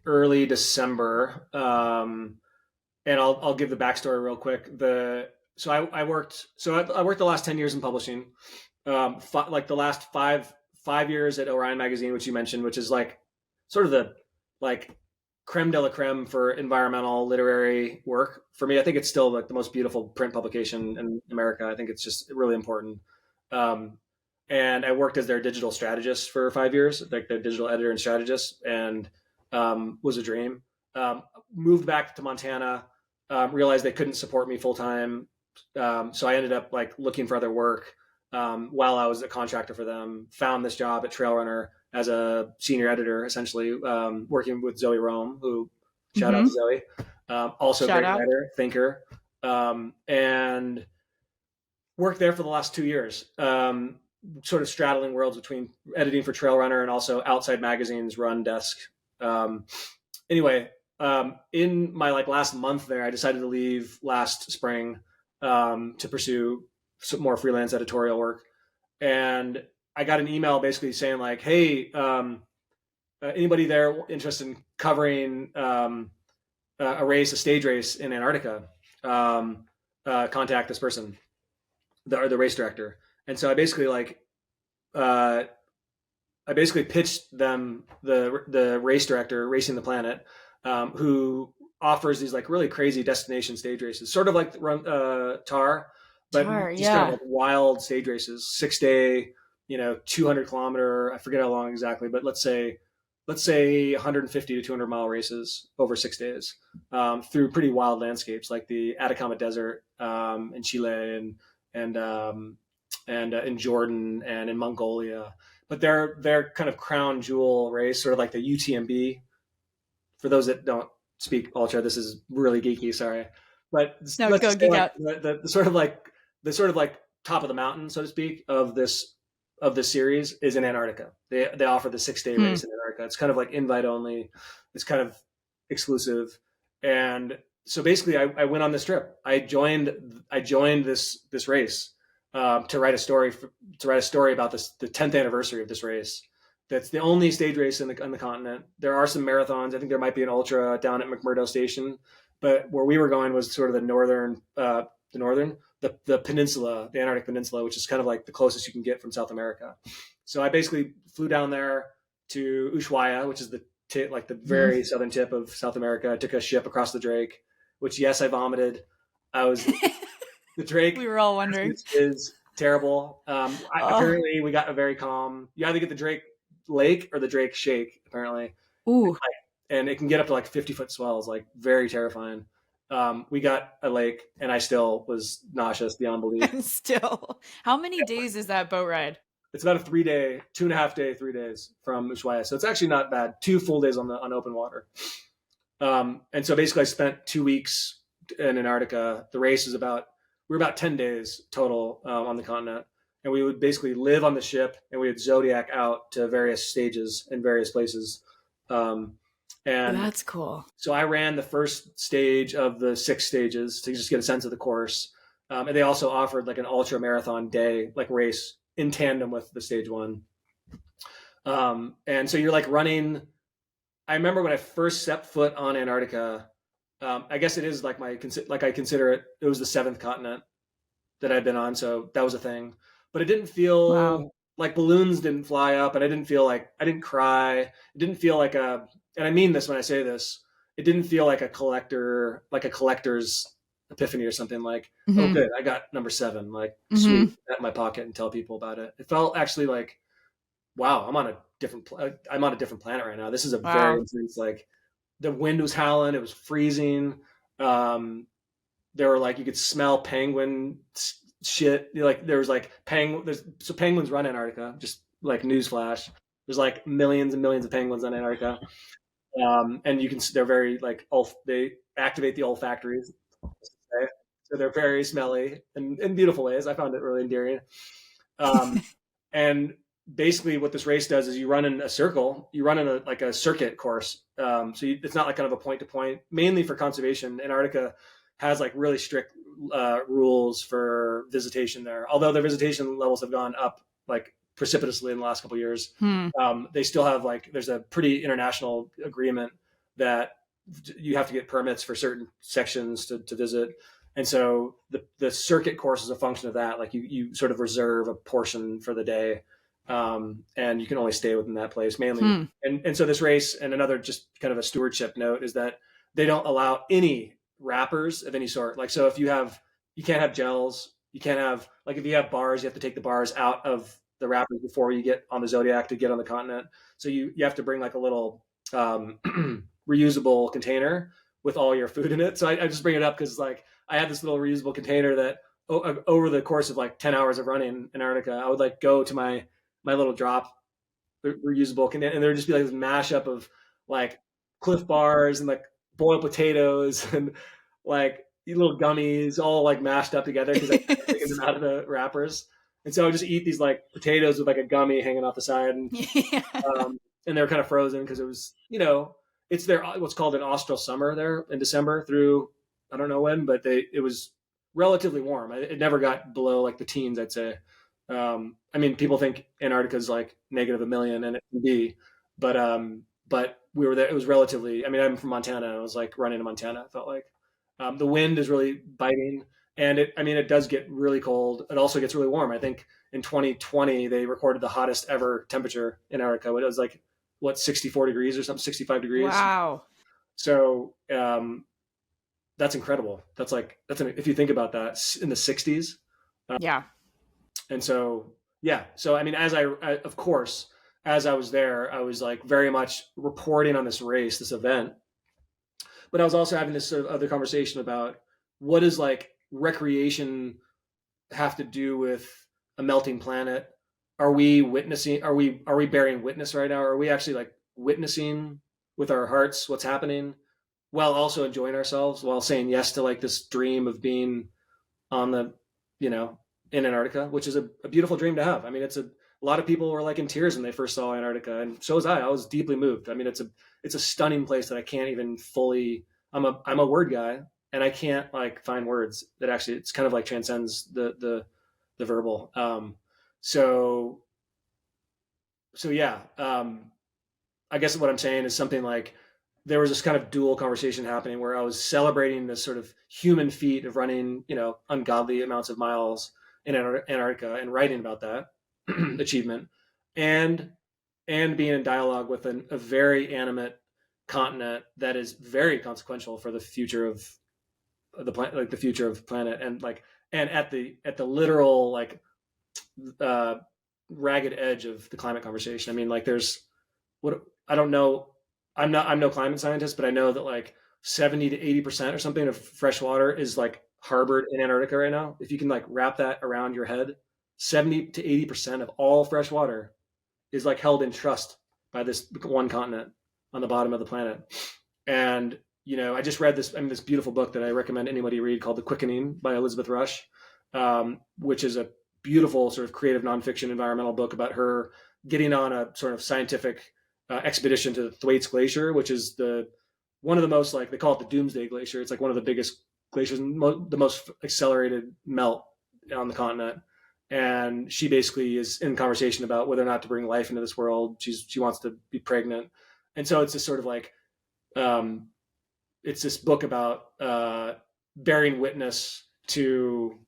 early December, and I'll give the backstory real quick. I worked the last 10 years in publishing, like the last five years at Orion Magazine, which you mentioned, which is like sort of the like creme de la creme for environmental literary work. For me, I think it's still like the most beautiful print publication in America. I think it's just really important. Um, and I worked as their digital strategist for 5 years, like their digital editor and strategist, and was a dream. Um, Moved back to Montana, realized they couldn't support me full time, so I ended up like looking for other work while I was a contractor for them. Found this job at Trailrunner as a senior editor, essentially working with Zoe Rome, who shout out Mm-hmm. to Zoe, also a Shout great out. writer, thinker, and worked there for the last 2 years, sort of straddling worlds between editing for Trailrunner and also Outside Magazine's run desk. Um, anyway, in my like last month there, I decided to leave last spring to pursue some more freelance editorial work, and I got an email basically saying like, "Hey, anybody there interested in covering a stage race in Antarctica? Contact this person, the race director." And so uh, I basically pitched them the race director, Racing the Planet, who offers these like really crazy destination stage races, sort of like Tar, but Tar, just kind of yeah. like wild stage races, 6 day, 200 kilometer. I forget how long exactly, but let's say 150 to 200 mile races over 6 days through pretty wild landscapes like the Atacama Desert in Chile and in Jordan and in Mongolia. But their kind of crown jewel race, sort of like the UTMB. For those that don't speak ultra, this is really geeky. Sorry, but No, let's go just say geek like out. the sort of like top of the mountain, so to speak, of this series is in Antarctica. They offer the 6 day Hmm. race in Antarctica. It's kind of like invite only. It's kind of exclusive, and so basically, I went on this trip. I joined this race to write a story about the 10th anniversary of this race. That's the only stage race on the continent. There are some marathons. I think there might be an ultra down at McMurdo Station, but where we were going was sort of the peninsula, the Antarctic Peninsula, which is kind of like the closest you can get from South America. So I basically flew down there to Ushuaia, which is like the Hmm. very southern tip of South America. I took a ship across the Drake, which yes, I vomited. I was The We Drake were all wondering. is terrible. Oh, Apparently, we got a very calm. You either get the Drake Lake or the Drake Shake. Apparently, ooh. and it can get up to like 50-foot swells, like very terrifying. We got a lake, and I still was nauseous beyond belief. Still, how many days is that boat ride? It's about a 3 day, 2.5 day, 3 days from Ushuaia, so it's actually not bad. 2 full days on open water. And so basically, I spent 2 weeks in Antarctica. The race is about we were about 10 days total on the continent, and we would basically live on the ship, and we would zodiac out to various stages in various places. Um, and That's cool. so I ran the first stage of the 6 stages to just get a sense of the course, and they also offered like an ultra marathon day, like race in tandem with the stage one. And so you're like running. I remember when I first stepped foot on Antarctica. I guess it is like I consider it. It was the seventh continent that I'd been on, so that was a thing. But it didn't Wow. feel like balloons didn't fly up, and I didn't cry. It didn't feel like and I mean this when I say this. It didn't feel like a collector's epiphany or something like, oh, Hmm. good, I got number seven, like sweet, Hmm. at my pocket and tell people about it. It felt actually like, wow, I'm on a different planet right now. This is a very Wow. intense, like the wind was howling, it was freezing. Um, there were like you could smell penguin shit. Like there was like so penguins run Antarctica. Just like newsflash, there's like millions and millions of penguins on Antarctica, and they're very like they activate the olfactories, so they're very smelly and in beautiful ways. I found it really endearing. Um, and basically, what this race does is you run in a circle. You run in a circuit course. It's not like kind of a point to point. Mainly for conservation, Antarctica has like really strict rules for visitation there. Although their visitation levels have gone up like precipitously in the last couple of years. Hmm. They still have like, there's a pretty international agreement that you have to get permits for certain sections to visit. And so the circuit course is a function of that. Like you sort of reserve a portion for the day, and you can only stay within that place mainly. Hmm. And so this race, and another just kind of a stewardship note, is that they don't allow any wrappers of any sort. Like, so if you can't have gels, you can't have, like, if you have bars, you have to take the bars out of the wrappers before you get on the Zodiac to get on the continent. So you have to bring like a little reusable container with all your food in it. So I just bring it up because like I had this little reusable container that over the course of like 10 hours of running in Antarctica, I would like go to my little drop reusable container, and there'd just be like this mashup of like Cliff Bars and like boiled potatoes and like little gummies all like mashed up together because I kept taking them out of the wrappers. And so I would just eat these like potatoes with like a gummy hanging off the side, Yeah. and they were kind of frozen because it was, it's their what's called an austral summer there in December through I don't know when, but it was relatively warm. It never got below like the teens, I'd say. I mean, people think Antarctica is like -1,000,000, and it can be, but we were there. It was relatively. I mean, I'm from Montana, and I was like running to Montana. It felt like the wind is really biting, and it does get really cold. It also gets really warm. I think in 2020 they recorded the hottest ever temperature in Antarctica. It was like 64 degrees or something, 65 degrees. Wow. So that's incredible. If you think about that, in the 60s. Yeah. And so, yeah. So, I mean, of course, as I was there, I was like very much reporting on this race, this event, but I was also having this sort of other conversation about what does like recreation have to do with a melting planet? Are we bearing witness right now? Are we actually like witnessing with our hearts what's happening while also enjoying ourselves, while saying yes to like this dream of being on the, in Antarctica, which is a beautiful dream to have. I mean, a lot of people were like in tears when they first saw Antarctica, and so was I. I was deeply moved. I mean, it's a stunning place that I can't even fully. I'm a word guy, and I can't like find words that actually. It's kind of like transcends the verbal. So yeah. I guess what I'm saying is something like there was this kind of dual conversation happening where I was celebrating this sort of human feat of running, ungodly amounts of miles in Antarctica and writing about that achievement, and being in dialogue with a very animate continent that is very consequential for the future of the planet, like the future of the planet, and at the literal like ragged edge of the climate conversation. I mean, like there's what I don't know. I'm no climate scientist, but I know that like 70 to 80% or something of fresh water is like harbored in Antarctica right now. If you can like wrap that around your head, 70 to 80% of all fresh water is like held in trust by this one continent on the bottom of the planet. And, I just read this beautiful book that I recommend anybody read called The Quickening by Elizabeth Rush, which is a beautiful sort of creative nonfiction environmental book about her getting on a sort of scientific expedition to the Thwaites Glacier, which is one of the most, like they call it the Doomsday Glacier. It's like one of the biggest glaciers, the most accelerated melt on the continent. And she basically is in conversation about whether or not to bring life into this world. She wants to be pregnant, and so it's this sort of like it's this book about bearing witness to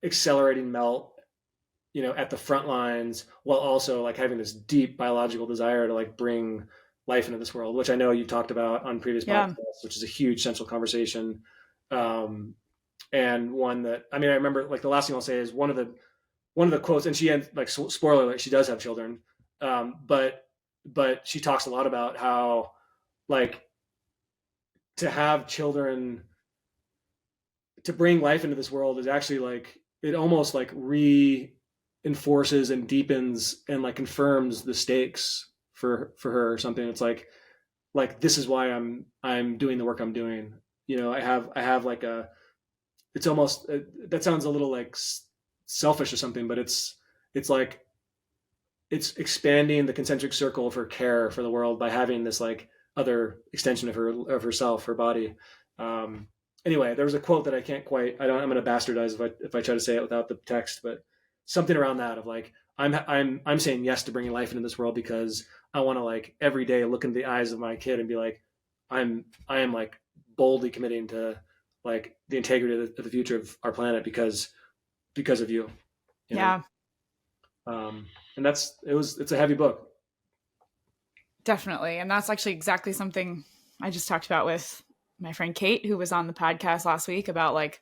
accelerating melt, at the front lines, while also like having this deep biological desire to like bring life into this world, which I know you talked about on previous podcasts, which is a huge central conversation. And one that, I mean, I remember like the last thing I'll say is one of the quotes, and she ends like, spoiler alert, she does have children. But she talks a lot about how like to have children, to bring life into this world is actually like, it almost like reinforces and deepens and like confirms the stakes for her or something. It's like this is why I'm doing the work I'm doing. I have like it's almost, that sounds a little like selfish or something, but it's like it's expanding the concentric circle of her care for the world by having this like other extension of herself, her body. Anyway, there was a quote that I can't quite, I'm going to bastardize if I try to say it without the text, but something around that of like, I'm saying yes to bringing life into this world because I want to like every day look into the eyes of my kid and be like, I am like boldly committing to like the integrity of the future of our planet because of you, you know? Yeah, And it's a heavy book. definitely. And that's actually exactly something I just talked about with my friend Kate, who was on the podcast last week, about like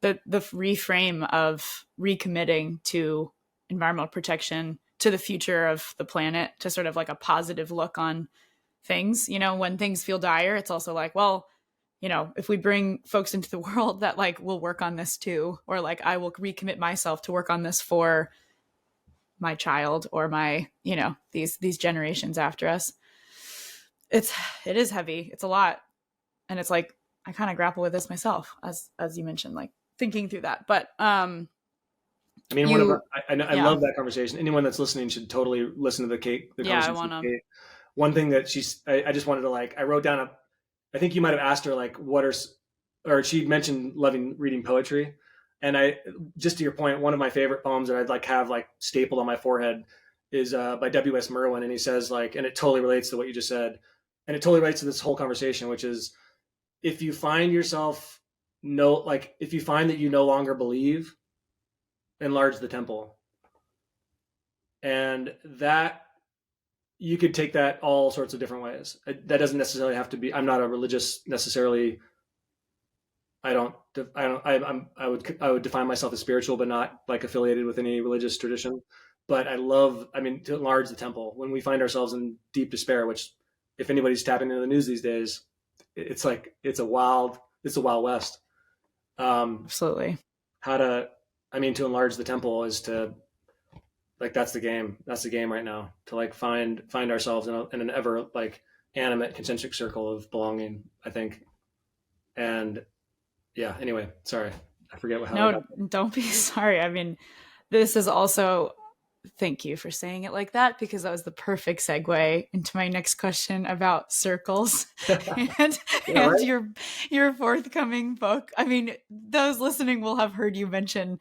the reframe of recommitting to environmental protection, to the future of the planet, to sort of like a positive look on things. You know, when things feel dire, it's also like, well, you know, if we bring folks into the world that like will work on this too, or like I will recommit myself to work on this for my child or my, you know, these generations after us. It is heavy. It's a lot. And it's like I kind of grapple with this myself, as you mentioned, like thinking through that. But I mean, one of you I yeah. love that conversation. Anyone that's listening should totally listen to the Yeah, I conversation with wanna Kate. One thing that I just wanted to like, I wrote down I think you might have asked her like, or she mentioned loving reading poetry. And just to your point, one of my favorite poems that I'd like have like stapled on my forehead is by W.S. Merwin. And he says like, and it totally relates to what you just said. And it totally relates to this whole conversation, which is if you find yourself if you find that you no longer believe, enlarge the temple. And that you could take that all sorts of different ways. That doesn't necessarily have to be, I'm not a religious necessarily. I would define myself as spiritual, but not like affiliated with any religious tradition. But to enlarge the temple when we find ourselves in deep despair, which if anybody's tapping into the news these days, it's like, it's a wild West. absolutely. How to, to enlarge the temple is to, like, that's the game. That's the game right now, to like find ourselves in an ever like animate concentric circle of belonging, I think. And yeah, anyway, sorry. I forget how I No, got don't be sorry. I mean, this is also thank you for saying it like that, because that was the perfect segue into my next question about circles there. and Yeah, and right. your forthcoming book. I mean, those listening will have heard you mention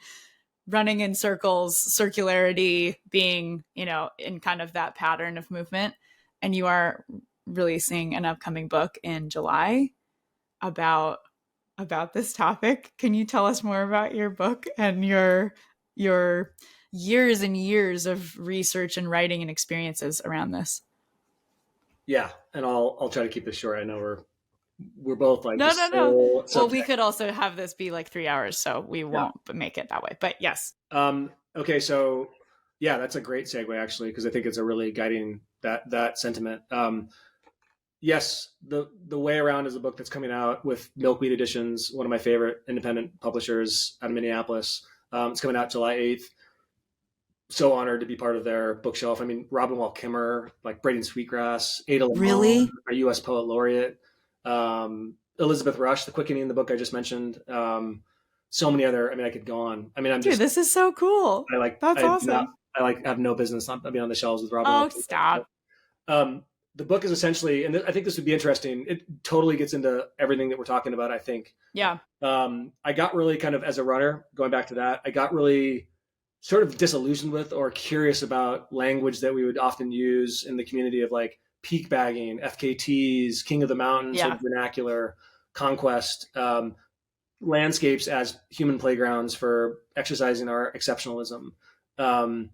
running in circles, circularity being, you know, in kind of that pattern of movement. And you are releasing an upcoming book in July about this topic. Can you tell us more about your book and your years and years of research and writing and experiences around this? Yeah, and I'll try to keep this short. I know we're both like No, no, just no. so Well, we subject. could also have this be like 3 hours, so we Yeah. won't make it that way. But yes. Okay, so yeah, that's a great segue actually, because I think it's a really guiding that sentiment. Yes, the way around is a book that's coming out with Milkweed Editions, one of my favorite independent publishers out of Minneapolis. It's coming out July 8th. So honored to be part of their bookshelf. I mean, Robin Wall Kimmerer, like Braden Sweetgrass, Ada Limon, Really? our U.S. poet laureate, Elizabeth Rush, the quickening, the book I just mentioned. So many other. I mean, I could go on. I mean, Dude, this is so cool. That's awesome. I like have no business not being on the shelves with Robin Oh, Wall. stop. The book is essentially, and I think this would be interesting. It totally gets into everything that we're talking about. I think Yeah. I got really kind of, as a runner, going back to that, I got really sort of disillusioned with or curious about language that we would often use in the community of like peak bagging, FKTs, King of the Mountain, sort Yeah. of vernacular, conquest, landscapes as human playgrounds for exercising our exceptionalism. Um,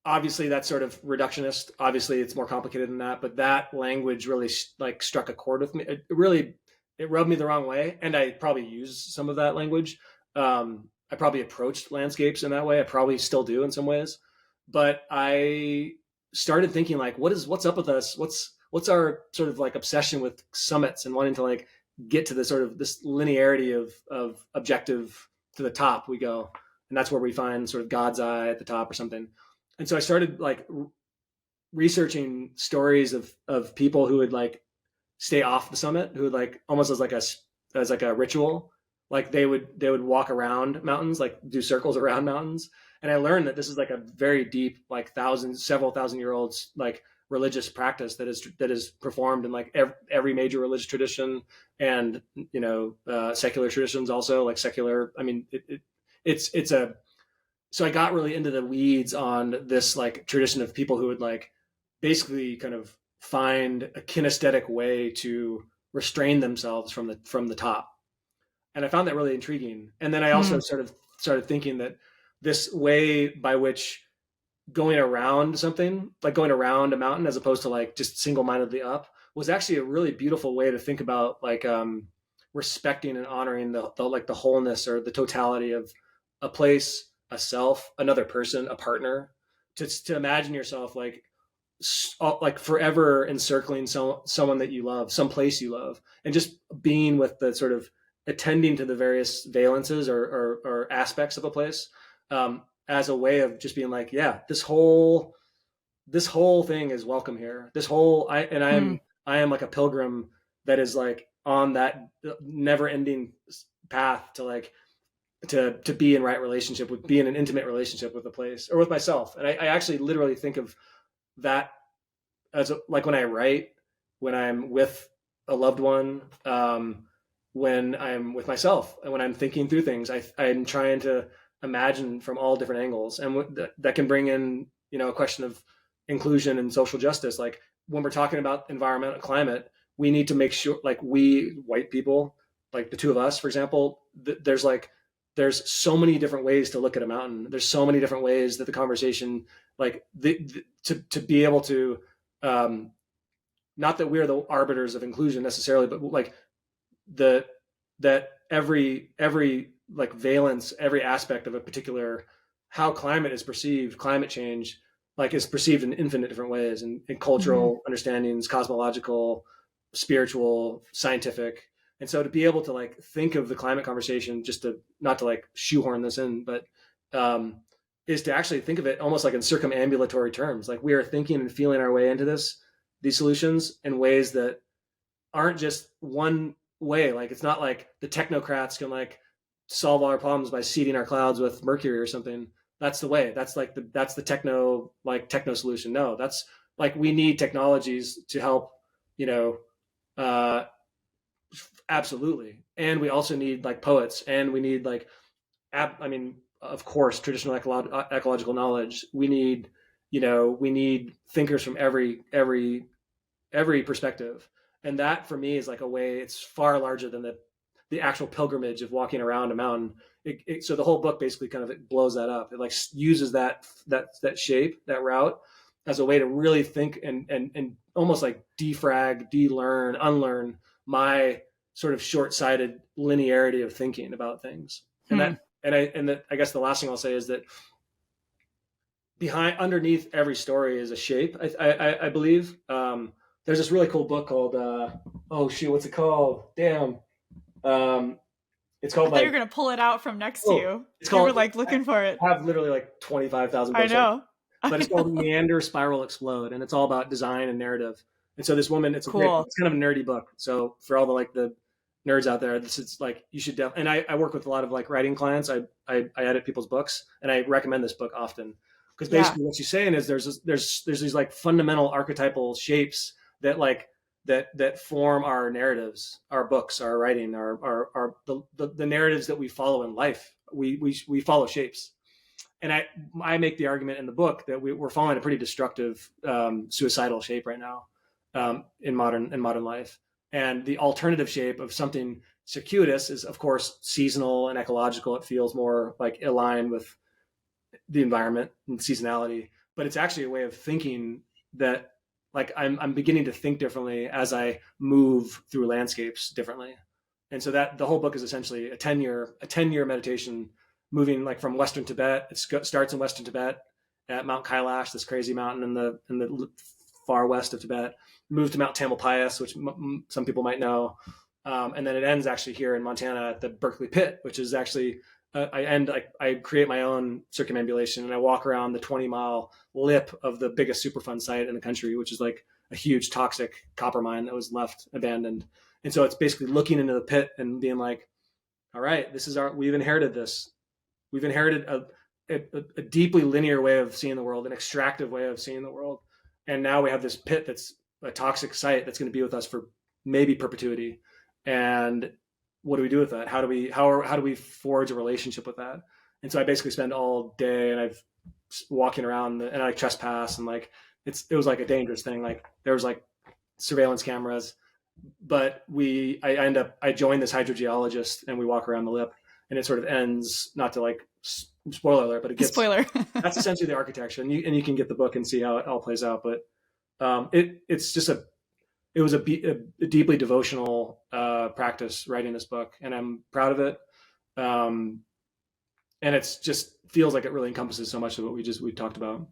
Obviously, that's sort of reductionist. Obviously, it's more complicated than that. But that language really like struck a chord with me. It rubbed me the wrong way, and I probably used some of that language. I probably approached landscapes in that way. I probably still do in some ways, but I started thinking like, what's up with us? What's our sort of like obsession with summits and wanting to like get to the sort of this linearity of objective to the top we go, and that's where we find sort of God's eye at the top or something. And so I started like researching stories of people who would like stay off the summit, who would like almost as like a ritual, like they would walk around mountains, like do circles around mountains. And I learned that this is like a very deep, like several thousand year olds like religious practice that is performed in like every major religious tradition, and secular traditions also, like secular. I mean, it's a so I got really into the weeds on this like tradition of people who would like basically kind of find a kinesthetic way to restrain themselves from the top. And I found that really intriguing. And then I also Mm. sort of started thinking that this way by which going around something, like going around a mountain as opposed to like just single-mindedly up, was actually a really beautiful way to think about like respecting and honoring the like the wholeness or the totality of a place, a self, another person, a partner. To imagine yourself like forever encircling someone that you love, some place you love, and just being with the sort of attending to the various valences or aspects of a place, as a way of just being like, yeah, this whole thing is welcome here. This whole Mm. I am like a pilgrim that is like on that never ending path to like to be in right relationship with, be in an intimate relationship with the place or with myself. And I actually literally think of that as like when I write, when I'm with a loved one, when I'm with myself, and when I'm thinking through things, I'm trying to imagine from all different angles, and that can bring in, you know, a question of inclusion and social justice. Like when we're talking about environmental climate, we need to make sure, like we white people, like the two of us, for example, there's so many different ways to look at a mountain. There's so many different ways that the conversation, like to be able to, um, not that we're the arbiters of inclusion necessarily, but like the that every like valence, every aspect of a particular, how climate is perceived, climate change, like is perceived in infinite different ways, and in Mm-hmm. cultural understandings, cosmological, spiritual, scientific. And so to be able to like think of the climate conversation, just to not to like shoehorn this in, but um, is to actually think of it almost like in circumambulatory terms. Like we are thinking and feeling our way into these solutions in ways that aren't just one way. Like it's not like the technocrats can like solve all our problems by seeding our clouds with mercury or something. That's the way. That's like that's the techno solution. No, that's like we need technologies to help, you know, uh, absolutely. And we also need like poets, and we need like I mean, of course, traditional ecological knowledge. We need, you know, we need thinkers from every perspective. And that for me is like a way, it's far larger than the actual pilgrimage of walking around a mountain. So the whole book basically kind of it blows that up. It like uses that shape, that route, as a way to really think and almost like defrag, de-learn, unlearn my sort of short-sighted linearity of thinking about things. And Hmm. that I guess the last thing I'll say is that behind underneath every story is a shape. I believe. There's this really cool book called oh shoot, what's it called? Damn. Um, it's I called thought you were like gonna pull it out from next to oh, you. it's You were called. like looking for it. I have literally like 25,000 I books, know. but I it's called know. Meander, Spiral, Explode, and it's all about design and narrative. And so this woman, Cool. it's kind of a nerdy book. So for all the like the nerds out there, this is like you should and I work with a lot of like writing clients. I edit people's books, and I recommend this book often because Yeah. basically what she's saying is there's these like fundamental archetypal shapes that like that form our narratives, our books, our writing, our the narratives that we follow in life. We follow shapes, and I make the argument in the book that we're following a pretty destructive, suicidal shape right now, in modern life. And the alternative shape of something circuitous is, of course, seasonal and ecological. It feels more like aligned with the environment and seasonality, but it's actually a way of thinking that like I'm beginning to think differently as I move through landscapes differently. And so that the whole book is essentially a 10-year meditation, moving like from Western Tibet. It starts in Western Tibet at Mount Kailash, this crazy mountain in the far west of Tibet. Moved to Mount Tamalpais, which some people might know, and then it ends actually here in Montana at the Berkeley Pit, which is actually I create my own circumambulation, and I walk around the 20-mile lip of the biggest Superfund site in the country, which is like a huge toxic copper mine that was left abandoned. And so it's basically looking into the pit and being like, all right, we've inherited this. We've inherited a deeply linear way of seeing the world, an extractive way of seeing the world. And now we have this pit that's a toxic site that's going to be with us for maybe perpetuity. And what do we do with that? How do we forge a relationship with that? And so I basically spend all day and I've walking around and I trespass and like it was like a dangerous thing. Like there was like surveillance cameras, but I joined this hydrogeologist and we walk around the lip and it sort of ends, not to like spoiler alert, but it gets, Spoiler. that's essentially the architecture, and you can get the book and see how it all plays out. But it's just it was a deeply devotional practice writing this book, and I'm proud of it. And it's just feels like it really encompasses so much of what we talked about.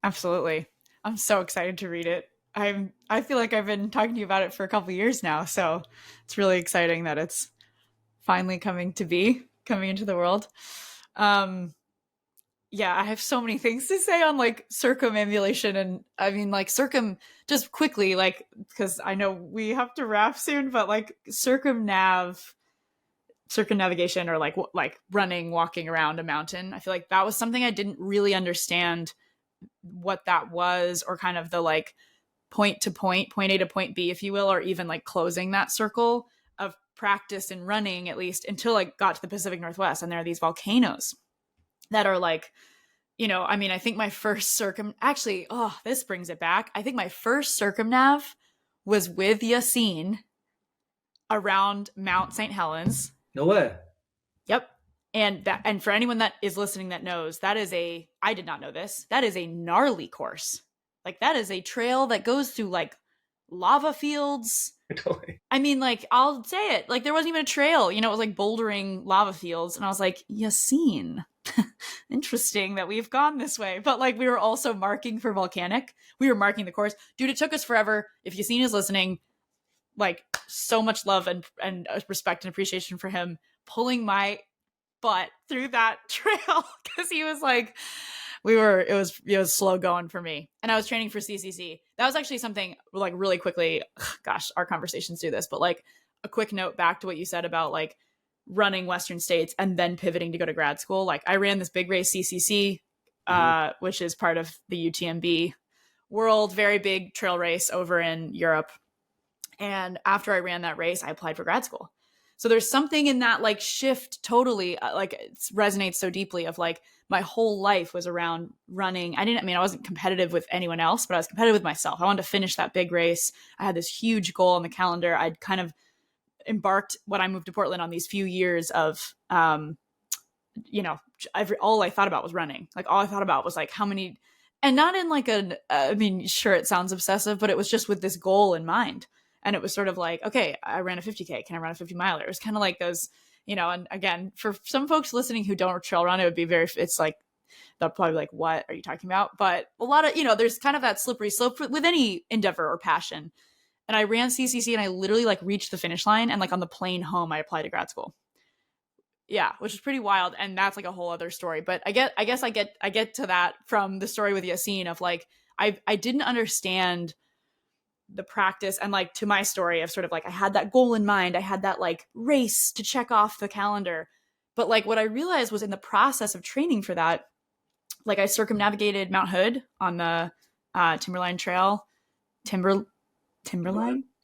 Absolutely. I'm so excited to read it. I feel like I've been talking to you about it for a couple of years now, so it's really exciting that it's finally coming into the world. Yeah, I have so many things to say on like circumambulation, and I mean like just quickly, like, because I know we have to wrap soon, but like circumnavigation, or like running, walking around a mountain. I feel like that was something I didn't really understand what that was, or kind of the like point to point A to point B, if you will, or even like closing that circle of practice in running, at least until I got to the Pacific Northwest. And there are these volcanoes that are like, I mean, I think my first this brings it back. I think my first circumnav was with Yassine around Mount St. Helens. No way. Yep. And for anyone that is listening that knows, I did not know this, that is a gnarly course. Like that is a trail that goes through like lava fields. Totally. I mean, like, I'll say it, like there wasn't even a trail, it was like bouldering lava fields. And I was like, Yassine, interesting that we've gone this way. But like, we were also marking for volcanic. We were marking the course. Dude, it took us forever. If Yassine is listening, like so much love and respect and appreciation for him pulling my butt through that trail, because he was like, it was slow going for me. And I was training for CCC. That was actually something like really quickly, gosh, our conversations do this, but like a quick note back to what you said about like running Western states and then pivoting to go to grad school. Like I ran this big race CCC, which is part of the UTMB world, very big trail race over in Europe. And after I ran that race, I applied for grad school. So there's something in that like shift totally, like it resonates so deeply of like my whole life was around running. I wasn't competitive with anyone else, but I was competitive with myself. I wanted to finish that big race. I had this huge goal on the calendar. I'd kind of embarked when I moved to Portland on these few years of, all I thought about was running. Like all I thought about was like how many, and not in like sure, it sounds obsessive, but it was just with this goal in mind. And it was sort of like, okay, I ran a 50K. Can I run a 50 miler? It was kind of like those, and again, for some folks listening who don't trail run, it would be it's like, they'll probably be like, what are you talking about? But a lot of, there's kind of that slippery slope with any endeavor or passion. And I ran CCC and I literally like reached the finish line. And like on the plane home, I applied to grad school. Yeah, which is pretty wild. And that's like a whole other story. But I guess I get to that from the story with Yassine of like, I didn't understand the practice, and like to my story of sort of like I had that goal in mind, I had that like race to check off the calendar, but like what I realized was in the process of training for that, like I circumnavigated Mount Hood on the Timberline Trail. Timberline?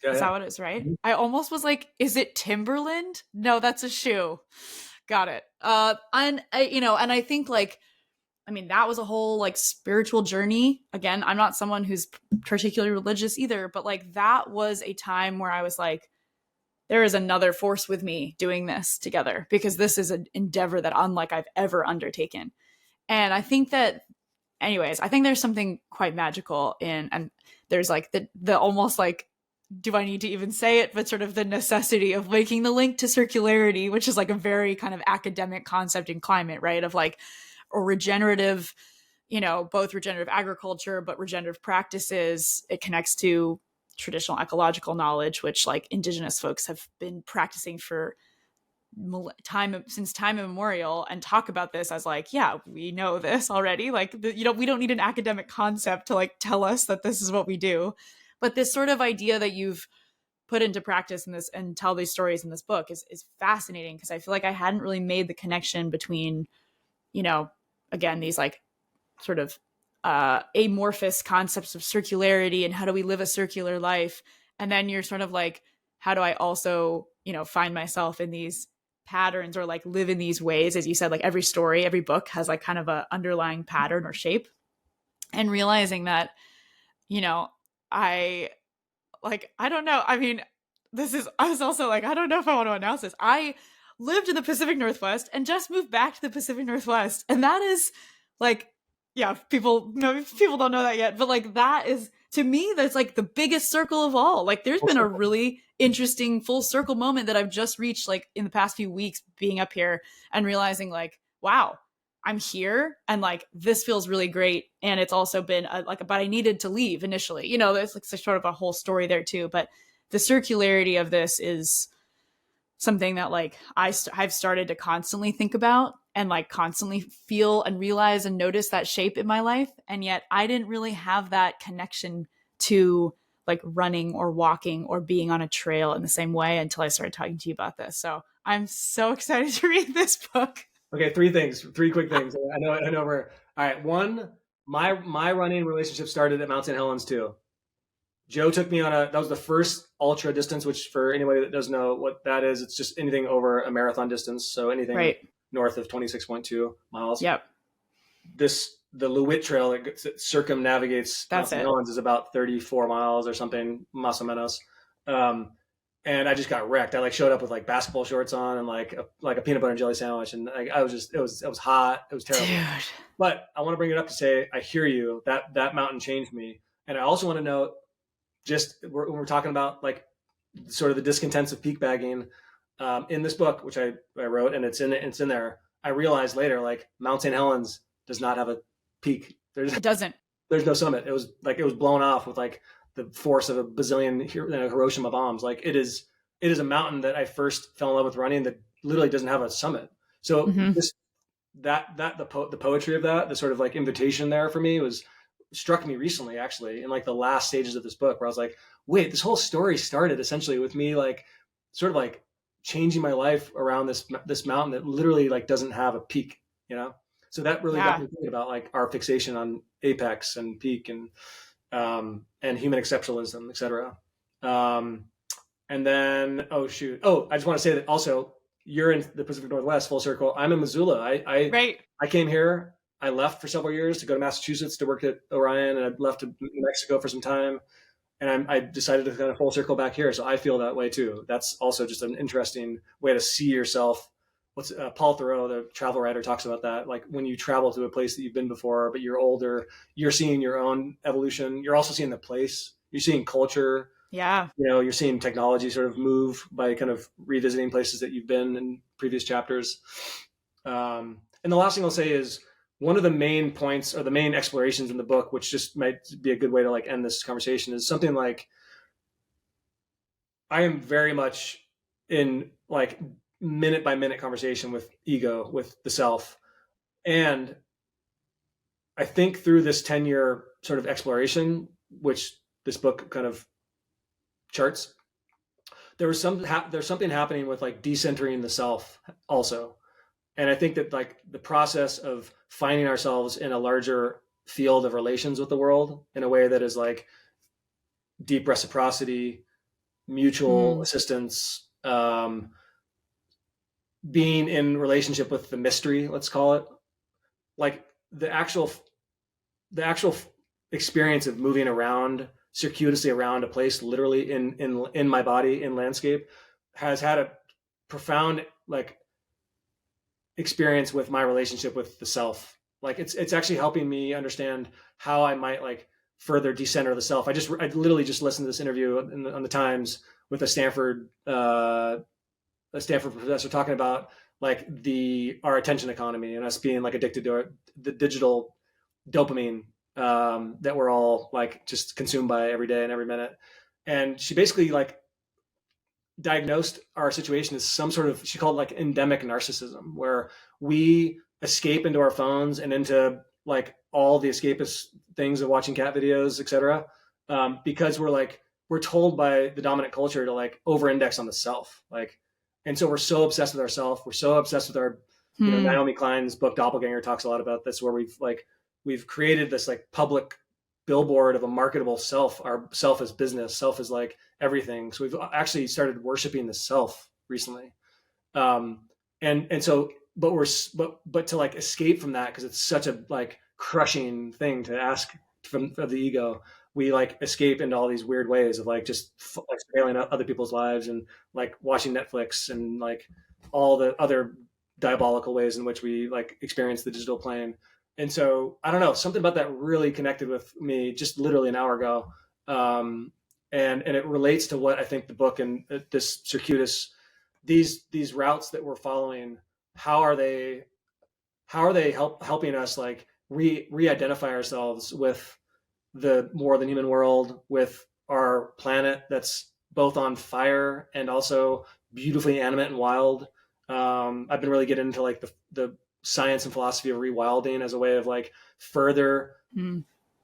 Yeah, is that what it's right? Mm-hmm. I almost was like, is it Timberland? No, that's a shoe. Got it. And I think like, that was a whole like spiritual journey. Again, I'm not someone who's particularly religious either, but like that was a time where I was like, there is another force with me doing this together, because this is an endeavor that unlike I've ever undertaken. And I think that, anyways, I think there's something quite magical in, and there's like the almost like, do I need to even say it, but sort of the necessity of making the link to circularity, which is like a very kind of academic concept in climate, right? Of like, or regenerative, both regenerative agriculture, but regenerative practices. It connects to traditional ecological knowledge, which like indigenous folks have been practicing for since time immemorial, and talk about this as like, yeah, we know this already. Like, we don't need an academic concept to like tell us that this is what we do. But this sort of idea that you've put into practice in this and tell these stories in this book is fascinating, because I feel like I hadn't really made the connection between, again, these like sort of amorphous concepts of circularity and how do we live a circular life. And then you're sort of like, how do I also, find myself in these patterns or like live in these ways, as you said, like every story, every book has like kind of a underlying pattern or shape, and realizing that, you know, I I don't know. I mean, I was also like, I don't know if I want to announce this. I lived in the Pacific Northwest and just moved back to the Pacific Northwest. And that is like, yeah, maybe people don't know that yet, but like that is, to me, that's like the biggest circle of all. Like there's been a really interesting full circle moment that I've just reached like in the past few weeks being up here and realizing like, wow, I'm here and like this feels really great. And it's also been but I needed to leave initially. You know, there's like sort of a whole story there too. But the circularity of this is something that like I've started to constantly think about and like constantly feel and realize and notice that shape in my life. And yet I didn't really have that connection to like running or walking or being on a trail in the same way until I started talking to you about this. So I'm so excited to read this book. Okay, three quick things. I know we're all right. One, my running relationship started at Mount St. Helens too. Joe took me on that was the first ultra distance, which for anybody that doesn't know what that is, it's just anything over a marathon distance. So anything north of 26.2 miles. Yep. The Lewitt Trail that circumnavigates Mount St. Helens is about 34 miles or something, más o menos. And I just got wrecked. I like showed up with like basketball shorts on and like a peanut butter and jelly sandwich. And I was just, it was hot. It was terrible. Dude. But I want to bring it up to say, I hear you, that mountain changed me. And I also want to note, just when we're talking about like sort of the discontents of peak bagging in this book, which I wrote, and it's in there. I realized later, like Mount St. Helens does not have a peak. It doesn't. There's no summit. It was blown off with like the force of a bazillion Hiroshima bombs. Like it is a mountain that I first fell in love with running that literally doesn't have a summit. So the poetry of that, the sort of like invitation there for me struck me recently, actually, in like the last stages of this book, where I was like, wait, this whole story started essentially with me like sort of like changing my life around this mountain that literally like doesn't have a peak, you know? So that really got me thinking about like our fixation on apex and peak and human exceptionalism, et cetera. And then, I just want to say that also you're in the Pacific Northwest, full circle. I'm in Missoula. I came here. I left for several years to go to Massachusetts to work at Orion, and I left to New Mexico for some time. And I decided to kind of full circle back here. So I feel that way too. That's also just an interesting way to see yourself. Paul Thoreau, the travel writer, talks about that. Like when you travel to a place that you've been before, but you're older, you're seeing your own evolution. You're also seeing the place. You're seeing culture. Yeah. You know, you're seeing technology sort of move by kind of revisiting places that you've been in previous chapters. And the last thing I'll say is, one of the main points or the main explorations in the book, which just might be a good way to like end this conversation, is something like, I am very much in like minute by minute conversation with ego, with the self. And I think through this 10-year sort of exploration, which this book kind of charts, there's something happening with like decentering the self also. And I think that like the process of finding ourselves in a larger field of relations with the world in a way that is like deep reciprocity, mutual assistance, being in relationship with the mystery, let's call it, like the actual experience of moving around circuitously around a place, literally in my body, in landscape, has had a profound like experience with my relationship with the self. Like it's actually helping me understand how I might like further decenter the self. I literally just listened to this interview on the Times with a Stanford professor talking about like our attention economy and us being like addicted to the digital dopamine that we're all like just consumed by every day and every minute. And she basically like diagnosed our situation as some sort of, she called it like endemic narcissism, where we escape into our phones and into like all the escapist things of watching cat videos, etc. Because we're told by the dominant culture to like over-index on the self. Like, and so we're so obsessed with ourself. We're so obsessed with our, Naomi Klein's book Doppelganger talks a lot about this, where we've created this like public billboard of a marketable self. Our self is business. Self is like everything. So we've actually started worshiping the self recently. and so, but to like escape from that, because it's such a like crushing thing to ask from of the ego, we like escape into all these weird ways of like just like surveilling other people's lives and like watching Netflix and like all the other diabolical ways in which we like experience the digital plane. And so I don't know, something about that really connected with me just literally an hour ago. And it relates to what I think the book and this circuitous, these routes that we're following, how are they helping us like re-identify ourselves with the more than human world, with our planet that's both on fire and also beautifully animate and wild. I've been really getting into like the science and philosophy of rewilding as a way of like further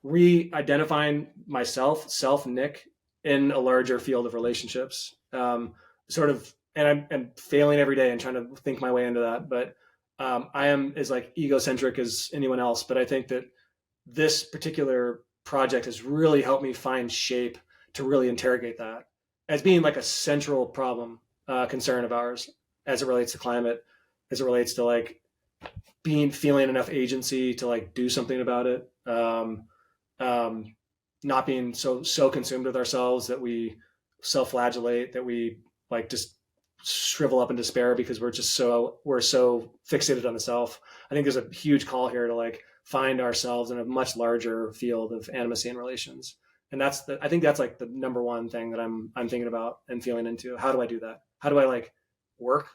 re-identifying myself, Nick, in a larger field of relationships. Sort of, and I'm failing every day and trying to think my way into that. But I am as like egocentric as anyone else. But I think that this particular project has really helped me find shape to really interrogate that as being like a central problem, concern of ours as it relates to climate, as it relates to like feeling enough agency to like do something about it. Not being so consumed with ourselves that we self-flagellate, that we like just shrivel up in despair because we're so fixated on the self. I think there's a huge call here to like find ourselves in a much larger field of animacy and relations. And I think that's like the number one thing that I'm thinking about and feeling into. How do I do that? How do I like work?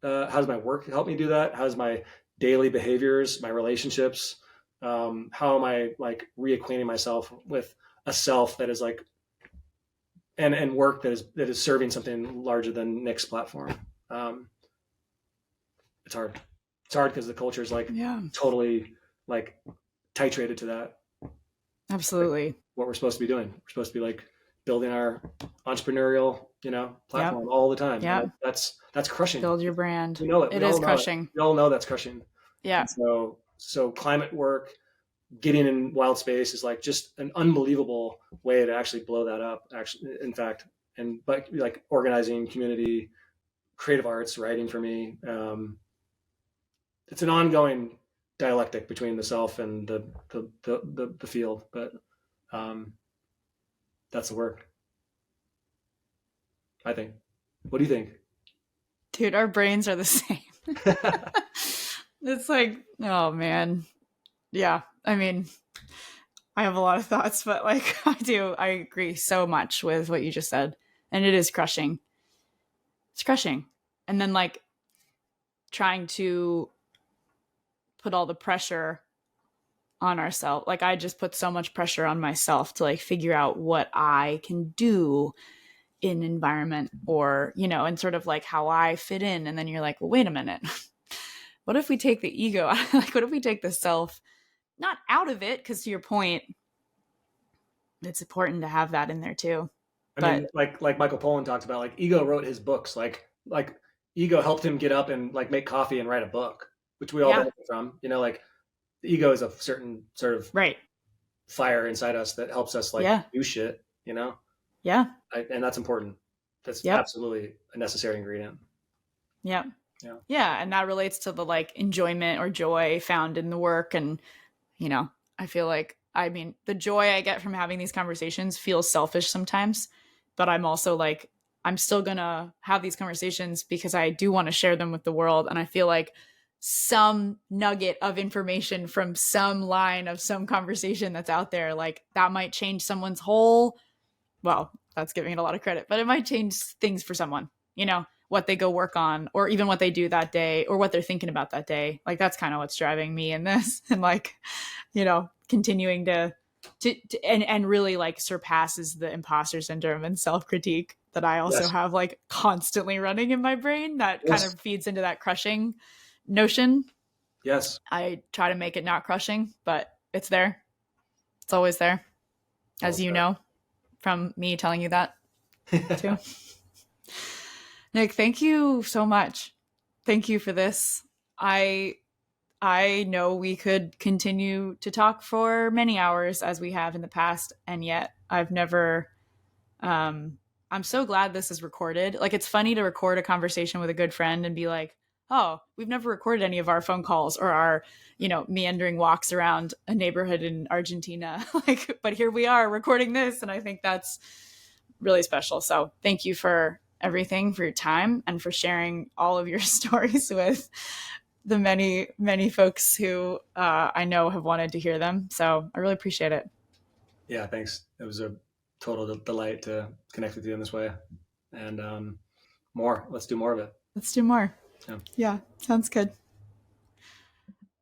How does my work help me do that? How does my daily behaviors, my relationships, how am I like reacquainting myself with a self that is like, and work that is serving something larger than Nick's platform. It's hard. It's hard because the culture is like totally like titrated to that. Absolutely. Like what we're supposed to be doing. We're supposed to be like building our entrepreneurial, platform all the time. Yeah. That's crushing. Build your brand. We know it. It is crushing. We all know that's crushing. Yeah. And so climate work, getting in wild space is like just an unbelievable way to actually blow that up. Actually, in fact, but like organizing community, creative arts, writing for me, it's an ongoing dialectic between the self and the field. But that's the work, I think. What do you think? Dude, our brains are the same. It's like, oh man. Yeah. I mean, I have a lot of thoughts, but like I agree so much with what you just said. And it is crushing. It's crushing. And then like trying to put all the pressure on ourselves. Like I just put so much pressure on myself to like figure out what I can do in environment or, and sort of like how I fit in. And then you're like, well, wait a minute. What if we take the ego? Like, what if we take the self not out of it? Because to your point, it's important to have that in there too. I mean, like Michael Pollan talks about, like ego wrote his books, like ego helped him get up and like make coffee and write a book, which we all benefit from. Like the ego is a certain sort of fire inside us that helps us like do shit. Yeah. And that's important. That's absolutely a necessary ingredient. Yeah. Yeah. And that relates to the like enjoyment or joy found in the work. And, I feel like, the joy I get from having these conversations feels selfish sometimes, but I'm also like, I'm still going to have these conversations because I do want to share them with the world. And I feel like some nugget of information from some line of some conversation that's out there, like that might change someone's whole, well, that's giving it a lot of credit, but it might change things for someone, what they go work on or even what they do that day or what they're thinking about that day. Like that's kind of what's driving me in this and like, continuing to and really like surpasses the imposter syndrome and self-critique that I also have like constantly running in my brain that kind of feeds into that crushing notion. Yes. I try to make it not crushing, but it's there. It's always there. As you know, from me telling you that too. Nick, thank you so much. Thank you for this. I know we could continue to talk for many hours as we have in the past, and yet I've never I'm so glad this is recorded. Like it's funny to record a conversation with a good friend and be like, oh, we've never recorded any of our phone calls or our, meandering walks around a neighborhood in Argentina. Like, but here we are recording this. And I think that's really special. So thank you for everything, for your time, and for sharing all of your stories with the many, many folks who I know have wanted to hear them. So I really appreciate it. Yeah, thanks. It was a total delight to connect with you in this way. And let's do more of it. Let's do more. Yeah. Yeah, sounds good.